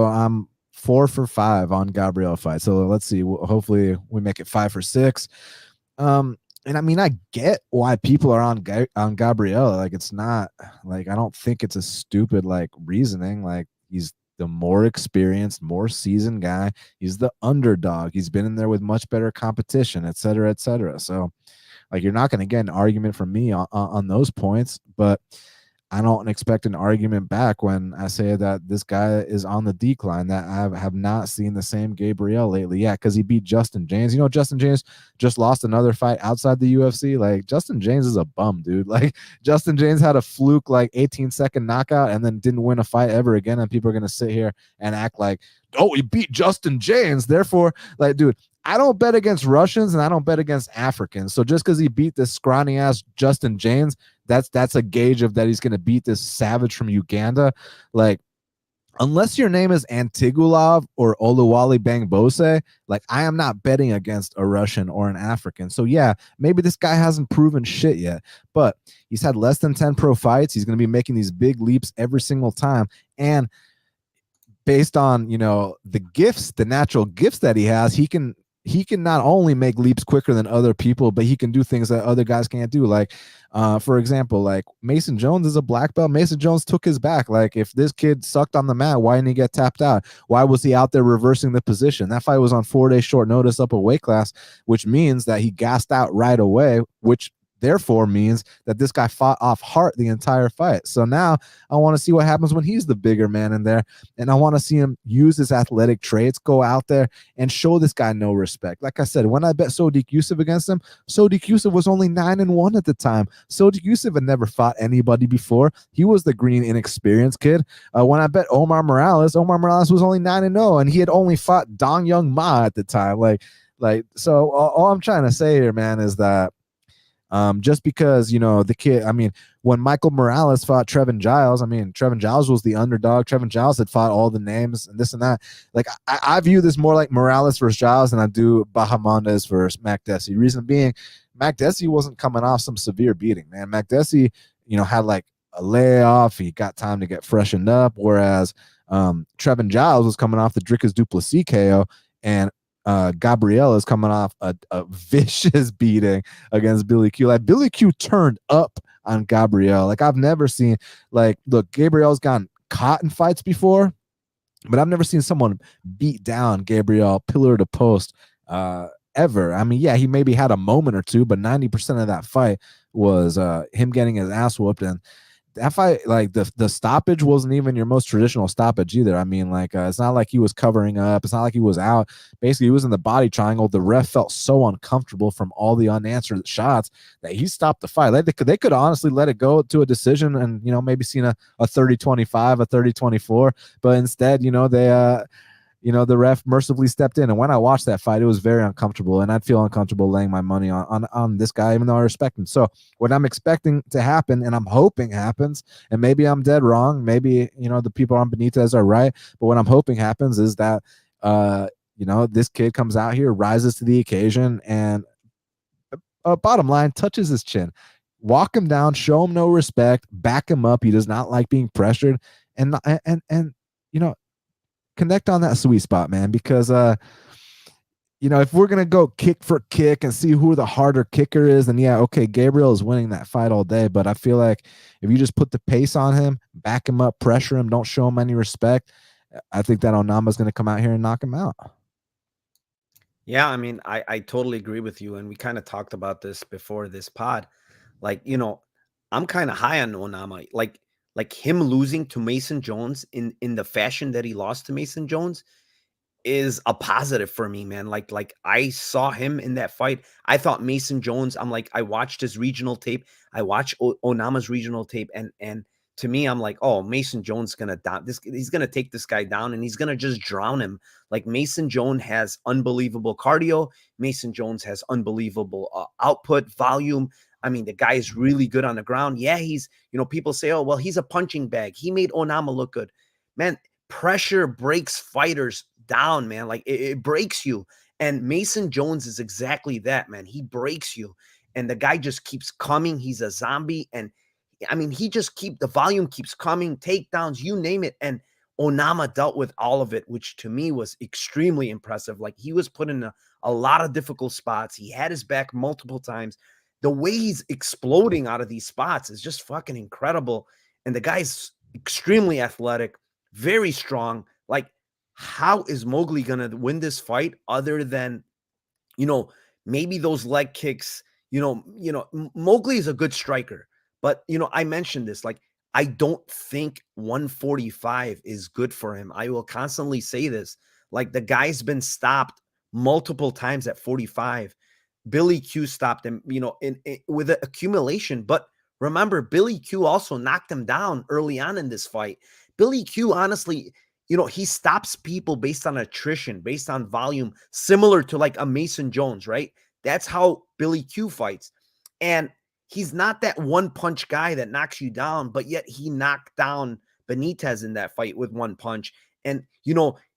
I'm 4 for 5 on Gabriel fight. So let's see. Hopefully we make it 5 for 6. And I mean, I get why people are on Gabriel. Like it's not like I don't think it's a stupid like reasoning. Like he's the more experienced, more seasoned guy. He's the underdog. He's been in there with much better competition, et cetera, et cetera. So, like, you're not going to get an argument from me on those points, but I don't expect an argument back when I say that this guy is on the decline, that I have not seen the same Gabriel lately. Yeah, because he beat Justin James. Justin James just lost another fight outside the UFC. Like, Justin James is a bum, dude. Like, Justin James had a fluke, like, 18-second knockout and then didn't win a fight ever again. And people are going to sit here and act like, oh, he beat Justin James. Therefore, like, dude, I don't bet against Russians and I don't bet against Africans. So just because he beat this scrawny ass Justin James, that's a gauge of that he's going to beat this savage from Uganda. Like, unless your name is Antigulov or Oluwale Bangbose, like I am not betting against a Russian or an African. So yeah, maybe this guy hasn't proven shit yet, but he's had less than 10 pro fights. He's going to be making these big leaps every single time. And based on, the natural gifts that he has, he can not only make leaps quicker than other people, but he can do things that other guys can't do. Like, for example, like Mason Jones is a black belt. Mason Jones took his back. Like, if this kid sucked on the mat, why didn't he get tapped out? Why was he out there reversing the position? That fight was on 4 days short notice up a weight class, which means that he gassed out right away, which therefore means that this guy fought off heart the entire fight. So now I want to see what happens when he's the bigger man in there. And I want to see him use his athletic traits, go out there and show this guy no respect. Like I said, when I bet Sodiq Yusuf against him, Sodiq Yusuf was only 9-1 at the time. Sodiq Yusuf had never fought anybody before. He was the green, inexperienced kid. When I bet Omar Morales was only 9-0, and he had only fought Dong Young Ma at the time. So all I'm trying to say here, man, is that just because, the kid, I mean, when Michael Morales fought Trevin Giles, Trevin Giles was the underdog. Trevin Giles had fought all the names and this and that. Like, I view this more like Morales versus Giles than I do Bahamondes versus Makdessi. Reason being, Makdessi wasn't coming off some severe beating, man. Makdessi, had like a layoff. He got time to get freshened up. Whereas Trevin Giles was coming off the Dricus Duplessis KO, and Gabriel is coming off a vicious beating against Billy Q. Like, Billy Q turned up on Gabriel. Like, I've never seen, like, look, Gabriel's gotten caught in fights before, but I've never seen someone beat down Gabriel pillar to post ever. I mean, yeah, he maybe had a moment or two, but 90% of that fight was him getting his ass whooped. And that fight, like the stoppage wasn't even your most traditional stoppage either. I mean, like, it's not like he was covering up. It's not like he was out. Basically, he was in the body triangle. The ref felt so uncomfortable from all the unanswered shots that he stopped the fight. Like, they could honestly let it go to a decision and, maybe seen a 30-25, a 30-24. But instead, the ref mercifully stepped in. And when I watched that fight, it was very uncomfortable. And I'd feel uncomfortable laying my money on this guy, even though I respect him. So what I'm expecting to happen, and I'm hoping happens, and maybe I'm dead wrong. Maybe, the people on Benitez are right. But what I'm hoping happens is that, this kid comes out here, rises to the occasion, and bottom line, touches his chin. Walk him down, show him no respect, back him up. He does not like being pressured. And connect on that sweet spot, man, because if we're gonna go kick for kick and see who the harder kicker is, then yeah, okay, Gabriel is winning that fight all day. But I feel like if you just put the pace on him, back him up, pressure him, don't show him any respect, I think that Onama's gonna come out here and knock him out. Yeah, I totally agree with you, and we kind of talked about this before this pod. Like, I'm kind of high on Onama. Like him losing to Mason Jones in the fashion that he lost to Mason Jones, is a positive for me, man. Like I saw him in that fight. I thought Mason Jones, I'm like, I watched his regional tape. I watched Onama's regional tape, and to me, I'm like, oh, Mason Jones gonna down this. He's gonna take this guy down, and he's gonna just drown him. Like Mason Jones has unbelievable cardio. Mason Jones has unbelievable output volume. I mean, the guy is really good on the ground. Yeah, he's, people say, oh, well, he's a punching bag. He made Onama look good. Man, pressure breaks fighters down, man. Like it breaks you. And Mason Jones is exactly that, man. He breaks you. And the guy just keeps coming. He's a zombie. And I mean, the volume keeps coming, takedowns, you name it. And Onama dealt with all of it, which to me was extremely impressive. Like he was put in a lot of difficult spots. He had his back multiple times. The way he's exploding out of these spots is just fucking incredible. And the guy's extremely athletic, very strong. Like, how is Mowgli gonna win this fight other than, maybe those leg kicks? Mowgli is a good striker, but I mentioned this. Like, I don't think 145 is good for him. I will constantly say this. Like, the guy's been stopped multiple times at 45. Billy Q stopped him, with an accumulation. But remember, Billy Q also knocked him down early on in this fight. Billy Q, honestly, he stops people based on attrition, based on volume, similar to like a Mason Jones, right? That's how Billy Q fights. And he's not that one punch guy that knocks you down, but yet he knocked down Benitez in that fight with one punch. And,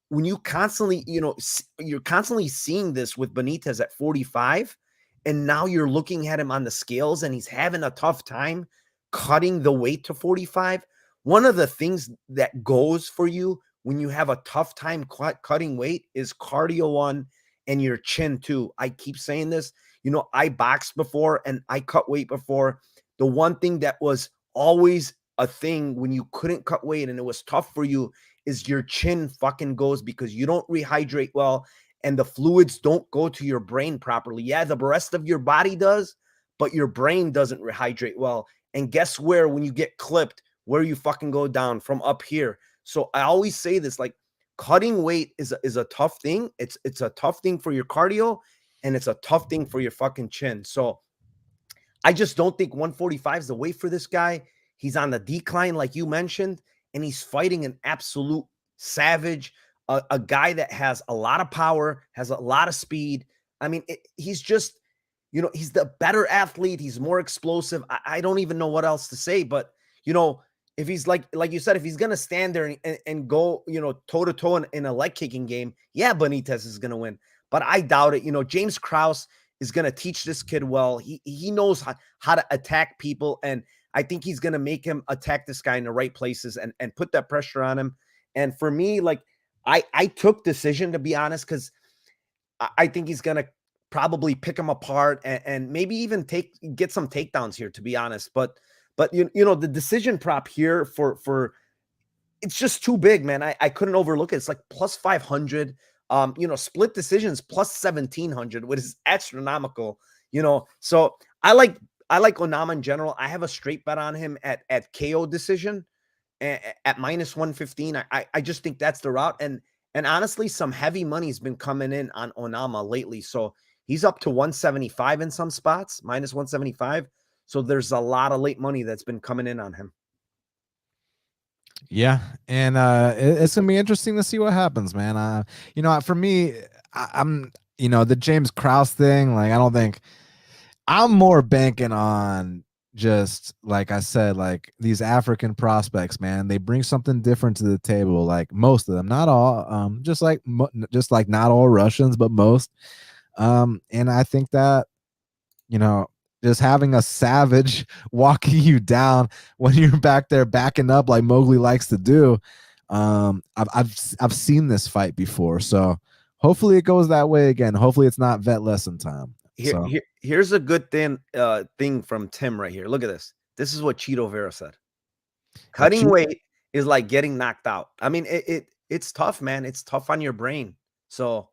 when you constantly, you're constantly seeing this with Benitez at 45, and now you're looking at him on the scales and he's having a tough time cutting the weight to 45. One of the things that goes for you when you have a tough time cutting weight is cardio one and your chin too. I keep saying this. I boxed before and I cut weight before. The one thing that was always a thing when you couldn't cut weight and it was tough for you is your chin fucking goes because you don't rehydrate well and the fluids don't go to your brain properly. Yeah, the rest of your body does, but your brain doesn't rehydrate well. And guess where, when you get clipped, where you fucking go down from up here. So I always say this, like, cutting weight is a tough thing. It's a tough thing for your cardio and it's a tough thing for your fucking chin. So I just don't think 145 is the way for this guy. He's on the decline, like you mentioned, and he's fighting an absolute savage, a guy that has a lot of power, has a lot of speed. I mean, he's just, he's the better athlete. He's more explosive. I don't even know what else to say, but, if he's like you said, if he's going to stand there and go, toe to toe in a leg kicking game, yeah, Benitez is going to win, but I doubt it. James Krause is going to teach this kid well. He knows how to attack people. And I think he's going to make him attack this guy in the right places and put that pressure on him. And for me, like, I took decision, to be honest, because I think he's going to probably pick him apart and maybe even get some takedowns here, to be honest. But the decision prop here for it's just too big, man. I couldn't overlook it. It's like plus 500. Split decisions plus 1,700, which is astronomical. So I like Onama in general. I have a straight bet on him at KO decision at minus 115. I just think that's the route. And honestly, some heavy money's been coming in on Onama lately. So he's up to 175 in some spots, minus 175. So there's a lot of late money that's been coming in on him. Yeah, and it's gonna be interesting to see what happens, man. For me, I'm the James Krause thing. Like, I don't think I'm more banking on, just like I said, like these African prospects, man. They bring something different to the table. Like most of them, not all. Just like not all Russians, but most. And I think that just having a savage walking you down when you're back there backing up like Mowgli likes to do. I've seen this fight before, so hopefully it goes that way again. Hopefully it's not vet lesson time. Here's a good thing from Tim right here. Look at this. This is what Cheeto Vera said. Cutting weight is like getting knocked out. I mean, it's tough, man. It's tough on your brain. So,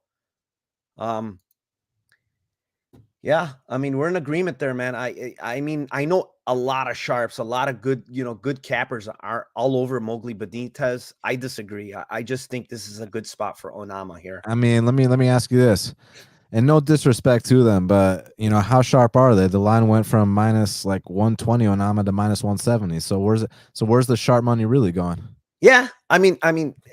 yeah, I mean, we're in agreement there, man. I mean, I know a lot of sharps, a lot of good, good cappers are all over Mowgli Benitez. I disagree. I just think this is a good spot for Onama here. I mean, let me ask you this, and no disrespect to them, but how sharp are they? The line went from minus like 120 on Ama to minus 170. So where's the sharp money really going? Yeah, I mean,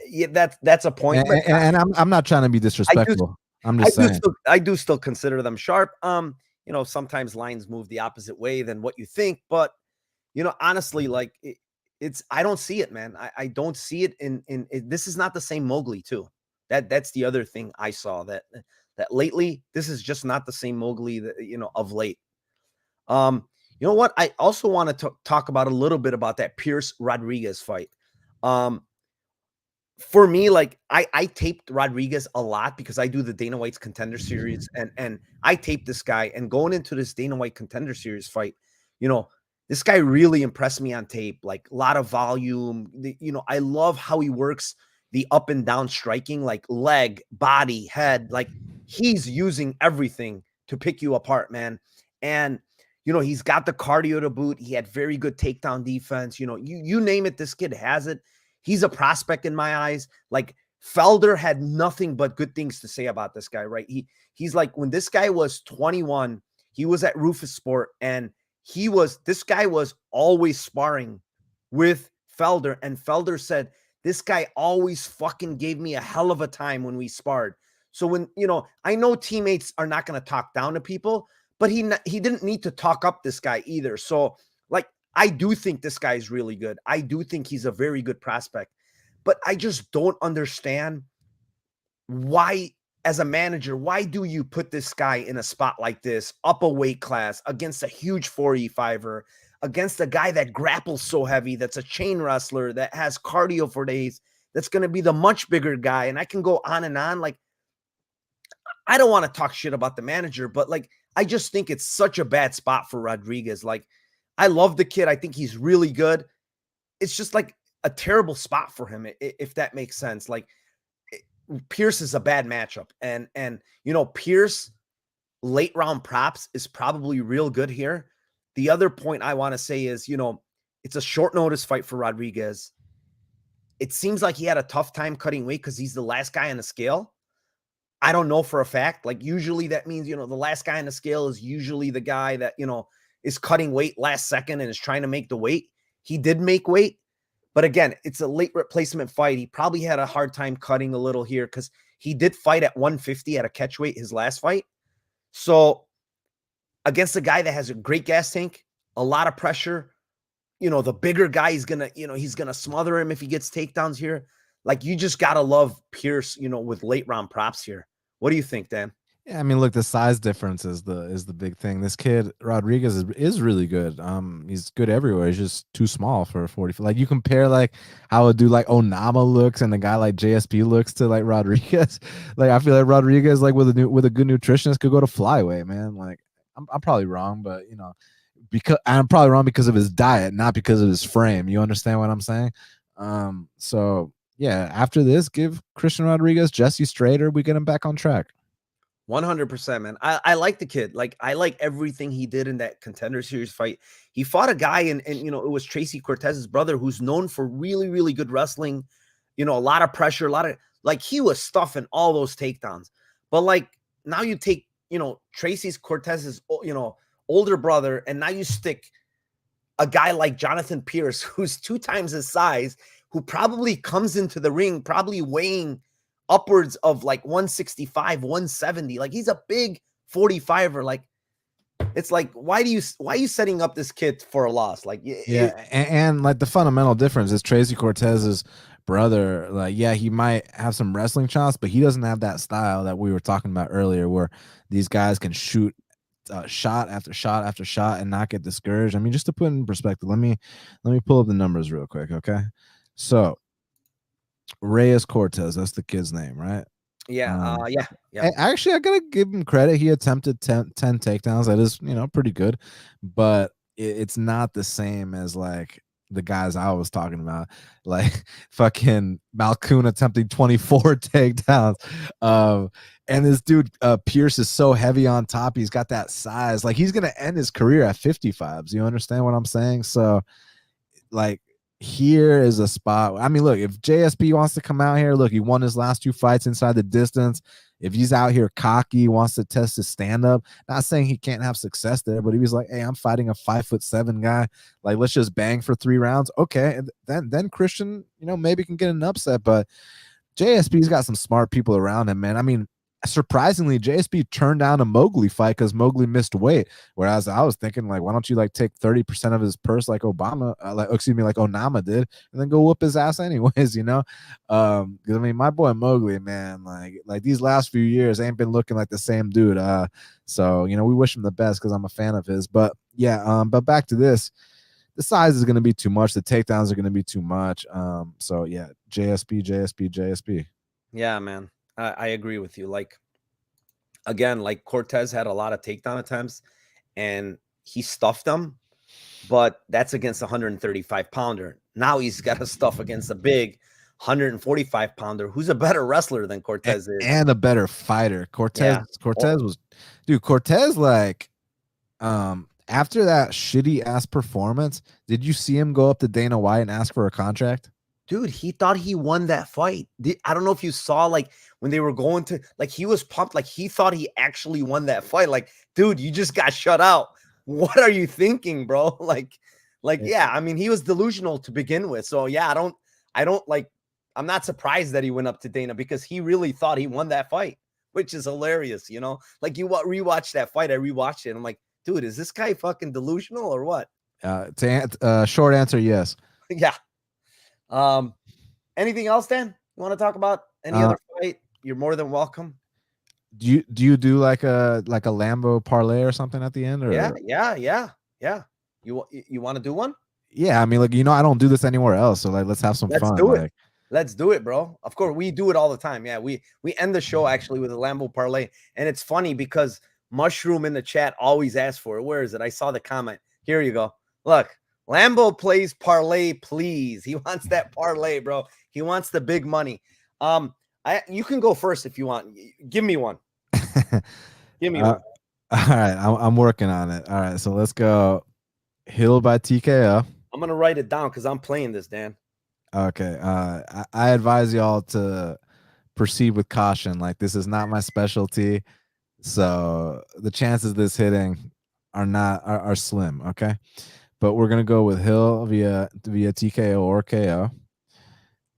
yeah, that's a point. But And I'm not trying to be I do, disrespectful. I'm just saying. I do still consider them sharp. Sometimes lines move the opposite way than what you think, but honestly, like it's I don't see it, man. I don't see it this is not the same Mowgli too. That's the other thing I saw that lately this is just not the same Mowgli that of late. You know what? I also want to talk about a little bit about that Pierce Rodriguez fight. Um, for me, like I taped Rodriguez a lot because I do the Dana White's Contender Series, and I taped this guy. And going into this Dana White Contender Series fight, this guy really impressed me on tape. Like a lot of volume. I love how he works the up and down striking, like leg, body, head. Like he's using everything to pick you apart, man. And he's got the cardio to boot. He had very good takedown defense. You name it, this kid has it. He's a prospect in my eyes. Like Felder had nothing but good things to say about this guy, right? He's like, when this guy was 21, he was at Rufus Sport, and this guy was always sparring with Felder, and Felder said, this guy always fucking gave me a hell of a time when we sparred. So when, I know teammates are not going to talk down to people, but he didn't need to talk up this guy either. So like, I do think this guy is really good. I do think he's a very good prospect, but I just don't understand why, as a manager, why do you put this guy in a spot like this, up a weight class against a huge 4E5er, against a guy that grapples so heavy, that's a chain wrestler, that has cardio for days, that's going to be the much bigger guy. And I can go on and on. Like, I don't want to talk shit about the manager, but like, I just think it's such a bad spot for Rodriguez. Like, I love the kid. I think he's really good. It's just like a terrible spot for him, if that makes sense. Like Pierce is a bad matchup. And Pierce late round props is probably real good here. The other point I want to say is, it's a short notice fight for Rodriguez. It seems like he had a tough time cutting weight because he's the last guy on the scale. I don't know for a fact. Like usually that means, the last guy on the scale is usually the guy that, is cutting weight last second and is trying to make the weight. He did make weight, but again, it's a late replacement fight. He probably had a hard time cutting a little here because he did fight at 150 at a catch weight his last fight. So against a guy that has a great gas tank, a lot of pressure, the bigger guy is gonna, he's gonna smother him if he gets takedowns here. Like you just gotta love Pierce, with late round props here. What do you think, Dan? Yeah, I mean, look, the size difference is the big thing. This kid Rodriguez is really good. He's good everywhere. He's just too small for a 40. Like you compare like how a dude like Onama looks and a guy like JSP looks to like Rodriguez. Like I feel like Rodriguez, like with a good nutritionist, could go to flyweight, man. Like I'm probably wrong, but because I'm probably wrong because of his diet, not because of his frame. You understand what I'm saying? So yeah, after this, give Christian Rodriguez Jesse Strader. We get him back on track. 100%, man. I like the kid. Like I like everything he did in that Contender Series fight. He fought a guy, and it was Tracy Cortez's brother, who's known for really, really good wrestling. A lot of pressure, a lot of like he was stuffing all those takedowns. But like now you take Tracy's Cortez's older brother, and now you stick a guy like Jonathan Pierce, who's 2 times his size, who probably comes into the ring probably weighing upwards of like 165, 170. Like he's a big 45er. Like it's like, why are you setting up this kid for a loss? Like, and like the fundamental difference is Tracy Cortez's brother. Like, yeah, he might have some wrestling chops, but he doesn't have that style that we were talking about earlier, where these guys can shoot shot after shot after shot and not get discouraged. I mean, just to put in perspective, let me pull up the numbers real quick, okay? So Reyes Cortez, that's the kid's name, right? Yeah. Yeah. Actually, I gotta give him credit. He attempted 10 takedowns. That is, pretty good, but it's not the same as like the guys I was talking about, like fucking Malkoun attempting 24 takedowns. And this dude Pierce is so heavy on top. He's got that size. Like he's gonna end his career at 55s. You understand what I'm saying? So like here is a spot. I mean, look, if JSP wants to come out here, look, he won his last 2 fights inside the distance. If he's out here cocky, wants to test his stand-up, not saying he can't have success there, but he was like, hey, I'm fighting a 5'7" guy. Like, let's just bang for 3 rounds. Okay. And then Christian, maybe can get an upset, but JSP's got some smart people around him, man. I mean, surprisingly, JSP turned down a Mowgli fight because Mowgli missed weight. Whereas I was thinking, like, why don't you like take 30% of his purse like Obama, like Onama did, and then go whoop his ass anyways, Because I mean, my boy Mowgli, man, like these last few years ain't been looking like the same dude. So we wish him the best because I'm a fan of his. But yeah, but back to this. The size is going to be too much. The takedowns are going to be too much. So yeah, JSP. Yeah, man. I agree with you. Like, again, like Cortez had a lot of takedown attempts and he stuffed them, but that's against a 135-pounder. Now he's got to stuff against a big 145-pounder who's a better wrestler than Cortez is. And a better fighter. Cortez was, dude, Cortez, like, after that shitty ass performance, did you see him go up to Dana White and ask for a contract? Dude, he thought he won that fight. I don't know if you saw, like, when they were going to, like, he was pumped. Like, he thought he actually won that fight. Like, dude, you just got shut out. What are you thinking, bro? Like, yeah, I mean, he was delusional to begin with. So, yeah, I don't like, I'm not surprised that he went up to Dana because he really thought he won that fight, which is hilarious, Like, you rewatch that fight. I rewatched it. And I'm like, dude, is this guy fucking delusional or what? Short answer, yes. Yeah. Anything else, Dan? You want to talk about any other fight? You're more than welcome. Do you do like a Lambo parlay or something at the end? Or Yeah. You want to do one? Yeah, I mean, like, I don't do this anywhere else, so like, let's have some fun. Let's do it, bro. Of course, we do it all the time. Yeah, we end the show actually with a Lambo parlay, and it's funny because Mushroom in the chat always asks for it. Where is it? I saw the comment. Here you go. Look, Lambo plays parlay, please. He wants that parlay, bro. He wants the big money. You can go first if you want. Give me one. Give me one. All right, I'm working on it. All right, so let's go. Hill by TKO. I'm gonna write it down because I'm playing this, Dan. Okay. I advise y'all to proceed with caution. Like, this is not my specialty, so the chances of this hitting are slim. Okay, but we're gonna go with Hill via TKO or KO.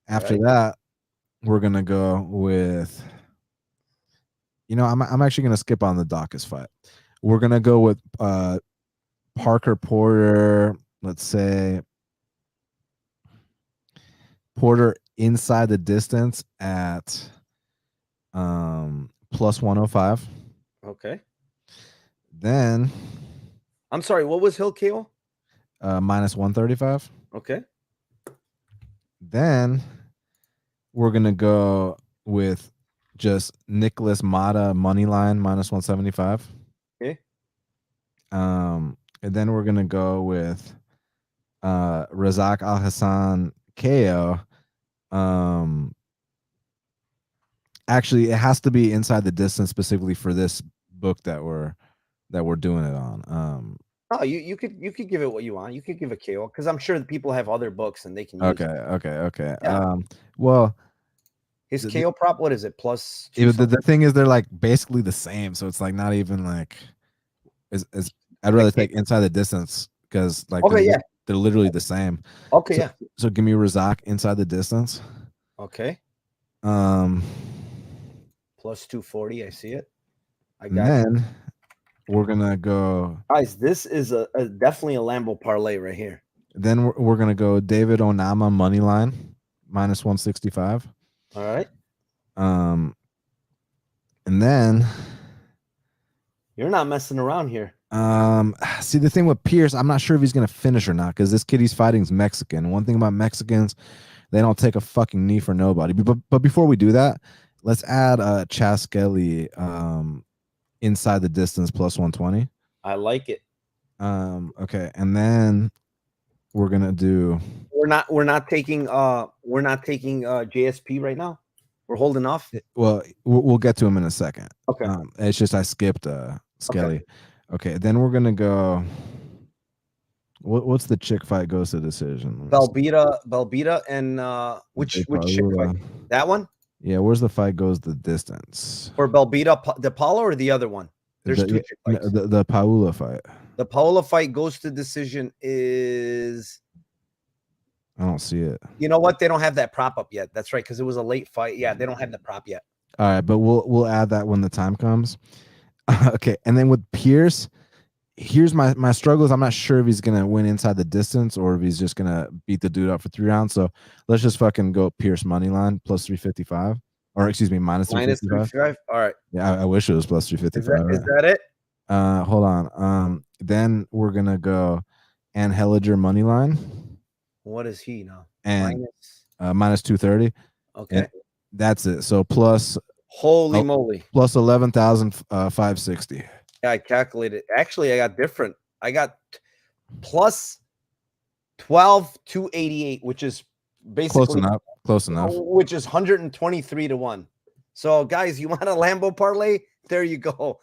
After that, we're gonna go with. I'm actually gonna skip on the Dalkis fight. We're gonna go with Parker Porter. Let's say Porter inside the distance at plus 105. Okay. Then I'm sorry, what was Hill KO? Minus 135. Okay. Then we're gonna go with just Nicolas Moda money line minus 175. Okay. And then we're gonna go with Razak Al Hassan KO. Actually, it has to be inside the distance specifically for this book that we're doing it on. Oh, you could give it what you want. You could give a KO because I'm sure that people have other books and they can use it. Okay. Yeah. Well, his KO prop, what is it? Plus the thing is they're like basically the same, so it's like not even like I'd rather take inside the distance because like they're literally the same. Okay, so give me Razak inside the distance. Okay. Plus 240, I see it. I got then we're gonna go, guys. This is a definitely a Lambo parlay right here. Then we're gonna go David Onama money line minus 165. All right. And then you're not messing around here. See, the thing with Pierce, I'm not sure if he's gonna finish or not because this kid he's fighting is Mexican. One thing about Mexicans, they don't take a fucking knee for nobody. But before we do that, let's add Chas Skelly inside the distance plus 120. I like it. Okay, and then we're gonna do. We're not taking JSP right now. We're holding off. Well, we'll get to him in a second. Okay. It's just I skipped Skelly. Okay, then we're gonna go. What's the chick fight goes to decision? Belbita, and which chick fight? That one? Yeah, where's the fight goes the distance? For Belbita, the Paula or the other one? There's two chick fights. The Paula fight. The Paula fight goes to decision is. I don't see it. You know what? They don't have that prop up yet. That's right, because it was a late fight. Yeah, they don't have the prop yet. All right, but we'll add that when the time comes. Okay, and then with Pierce, here's my struggles. I'm not sure if he's gonna win inside the distance or if he's just gonna beat the dude up for 3 rounds. So let's just fucking go Pierce money line plus 355, or excuse me, minus 355. All right. Yeah, I wish it was plus 355. Is that it? Hold on. Then we're gonna go Ann Helliger money line. What is he now? And minus 230. Okay. And that's it. So plus. Holy moly. Plus 11,560. Yeah, I calculated. Actually, I got different. I got plus 12,288, which is basically close enough. Which is 123 to 1. So, guys, you want a Lambo parlay? There you go.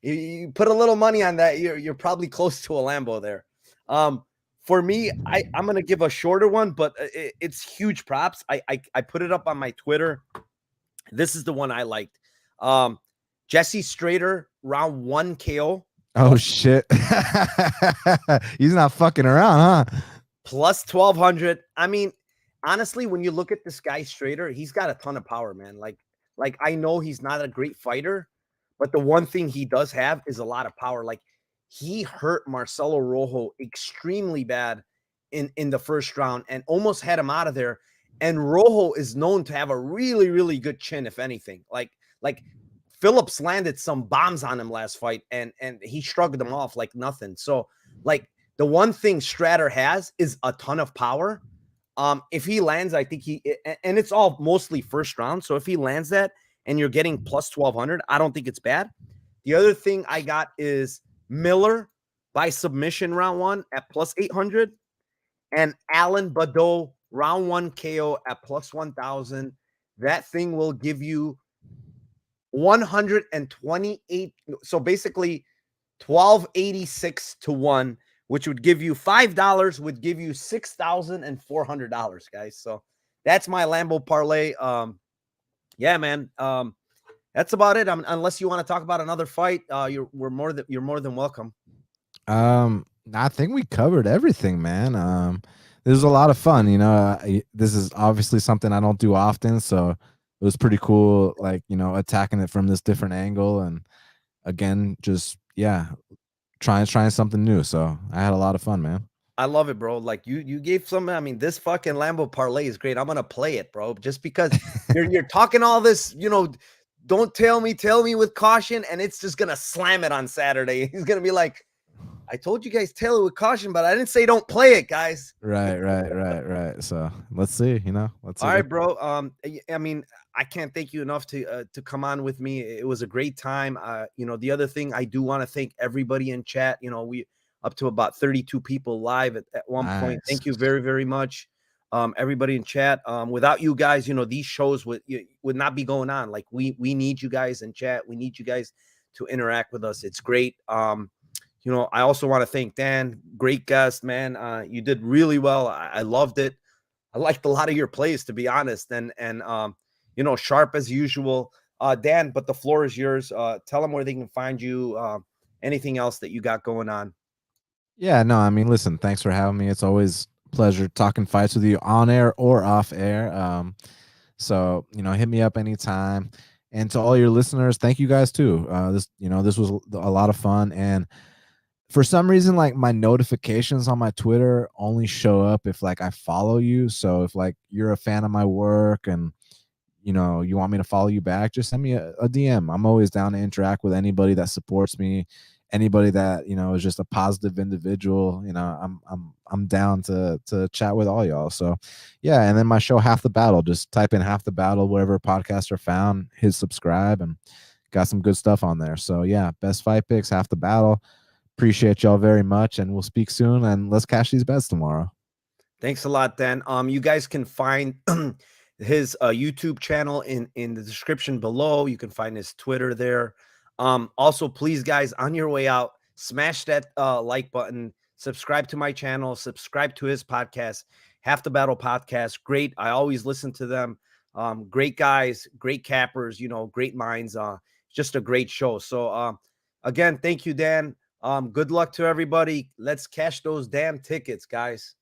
You put a little money on that, you're probably close to a Lambo there. For me, I'm gonna give a shorter one, but it's huge props. I put it up on my Twitter. This is the one I liked. Jesse Strader, round 1 KO. Oh, shit. He's not fucking around, huh? Plus 1,200. I mean, honestly, when you look at this guy Strader, he's got a ton of power, man. Like I know he's not a great fighter, but the one thing he does have is a lot of power. Like, he hurt Marcelo Rojo extremely bad in the first round and almost had him out of there. And Rojo is known to have a really, really good chin, if anything. Like Phillips landed some bombs on him last fight, and he shrugged them off like nothing. So, like, the one thing Strader has is a ton of power. If he lands, I think and it's all mostly first round. So if he lands that and you're getting plus 1,200, I don't think it's bad. The other thing I got is Miller by submission round 1 at plus 800, and Alan Badou round 1 KO at plus 1,000. That thing will give you 128. So basically 1,286 to 1, which would give you $5, would give you $6,400, guys. So that's my Lambo parlay. Yeah, man. That's about it. Unless you want to talk about another fight, you're more than welcome. I think we covered everything, man. This was a lot of fun. You know, this is obviously something I don't do often, so it was pretty cool. Like, you know, attacking it from this different angle, and again, just trying something new. So I had a lot of fun, man. I love it, bro. Like you gave some. I mean, this fucking Lambo parlay is great. I'm gonna play it, bro, just because you're talking all this. You know, don't tell me with caution, and it's just gonna slam it on Saturday. He's gonna be like, I told you guys tell it with caution, but I didn't say don't play it, guys. Right. So let's see. You know, let's see. All right, bro. I mean, I can't thank you enough to come on with me. It was a great time. You know, the other thing I do want to thank everybody in chat. You know, we up to about 32 people live at one point. Thank you very, very much. Everybody in chat. Without you guys, you know, these shows would not be going on. Like we need you guys in chat. We need you guys to interact with us. It's great. You know, I also want to thank Dan. Great guest, man. You did really well. I loved it. I liked a lot of your plays, to be honest. And you know, sharp as usual. Dan, but the floor is yours. Tell them where they can find you. Anything else that you got going on. Yeah, no, I mean, listen, thanks for having me. It's always a pleasure talking fights with you on air or off air. So, you know, hit me up anytime. And to all your listeners, thank you guys too. This was a lot of fun. And for some reason, like, my notifications on my Twitter only show up if like I follow you. So if like you're a fan of my work and you know you want me to follow you back, just send me a DM. I'm always down to interact with anybody that supports me, anybody that, you know, is just a positive individual. You know, I'm down to chat with all y'all. So yeah, and then my show Half the Battle, just type in Half the Battle wherever podcasts are found, hit subscribe, and got some good stuff on there. So yeah, best fight picks, Half the Battle. Appreciate y'all very much, and we'll speak soon, and let's cash these bets tomorrow. Thanks a lot, Dan. You guys can find his YouTube channel in the description below. You can find his Twitter there. Also, please, guys, on your way out, smash that like button, subscribe to my channel, subscribe to his podcast, Half the Battle Podcast. Great. I always listen to them. Great guys, great cappers, you know, great minds. Just a great show. So again, thank you, Dan. Good luck to everybody. Let's cash those damn tickets, guys.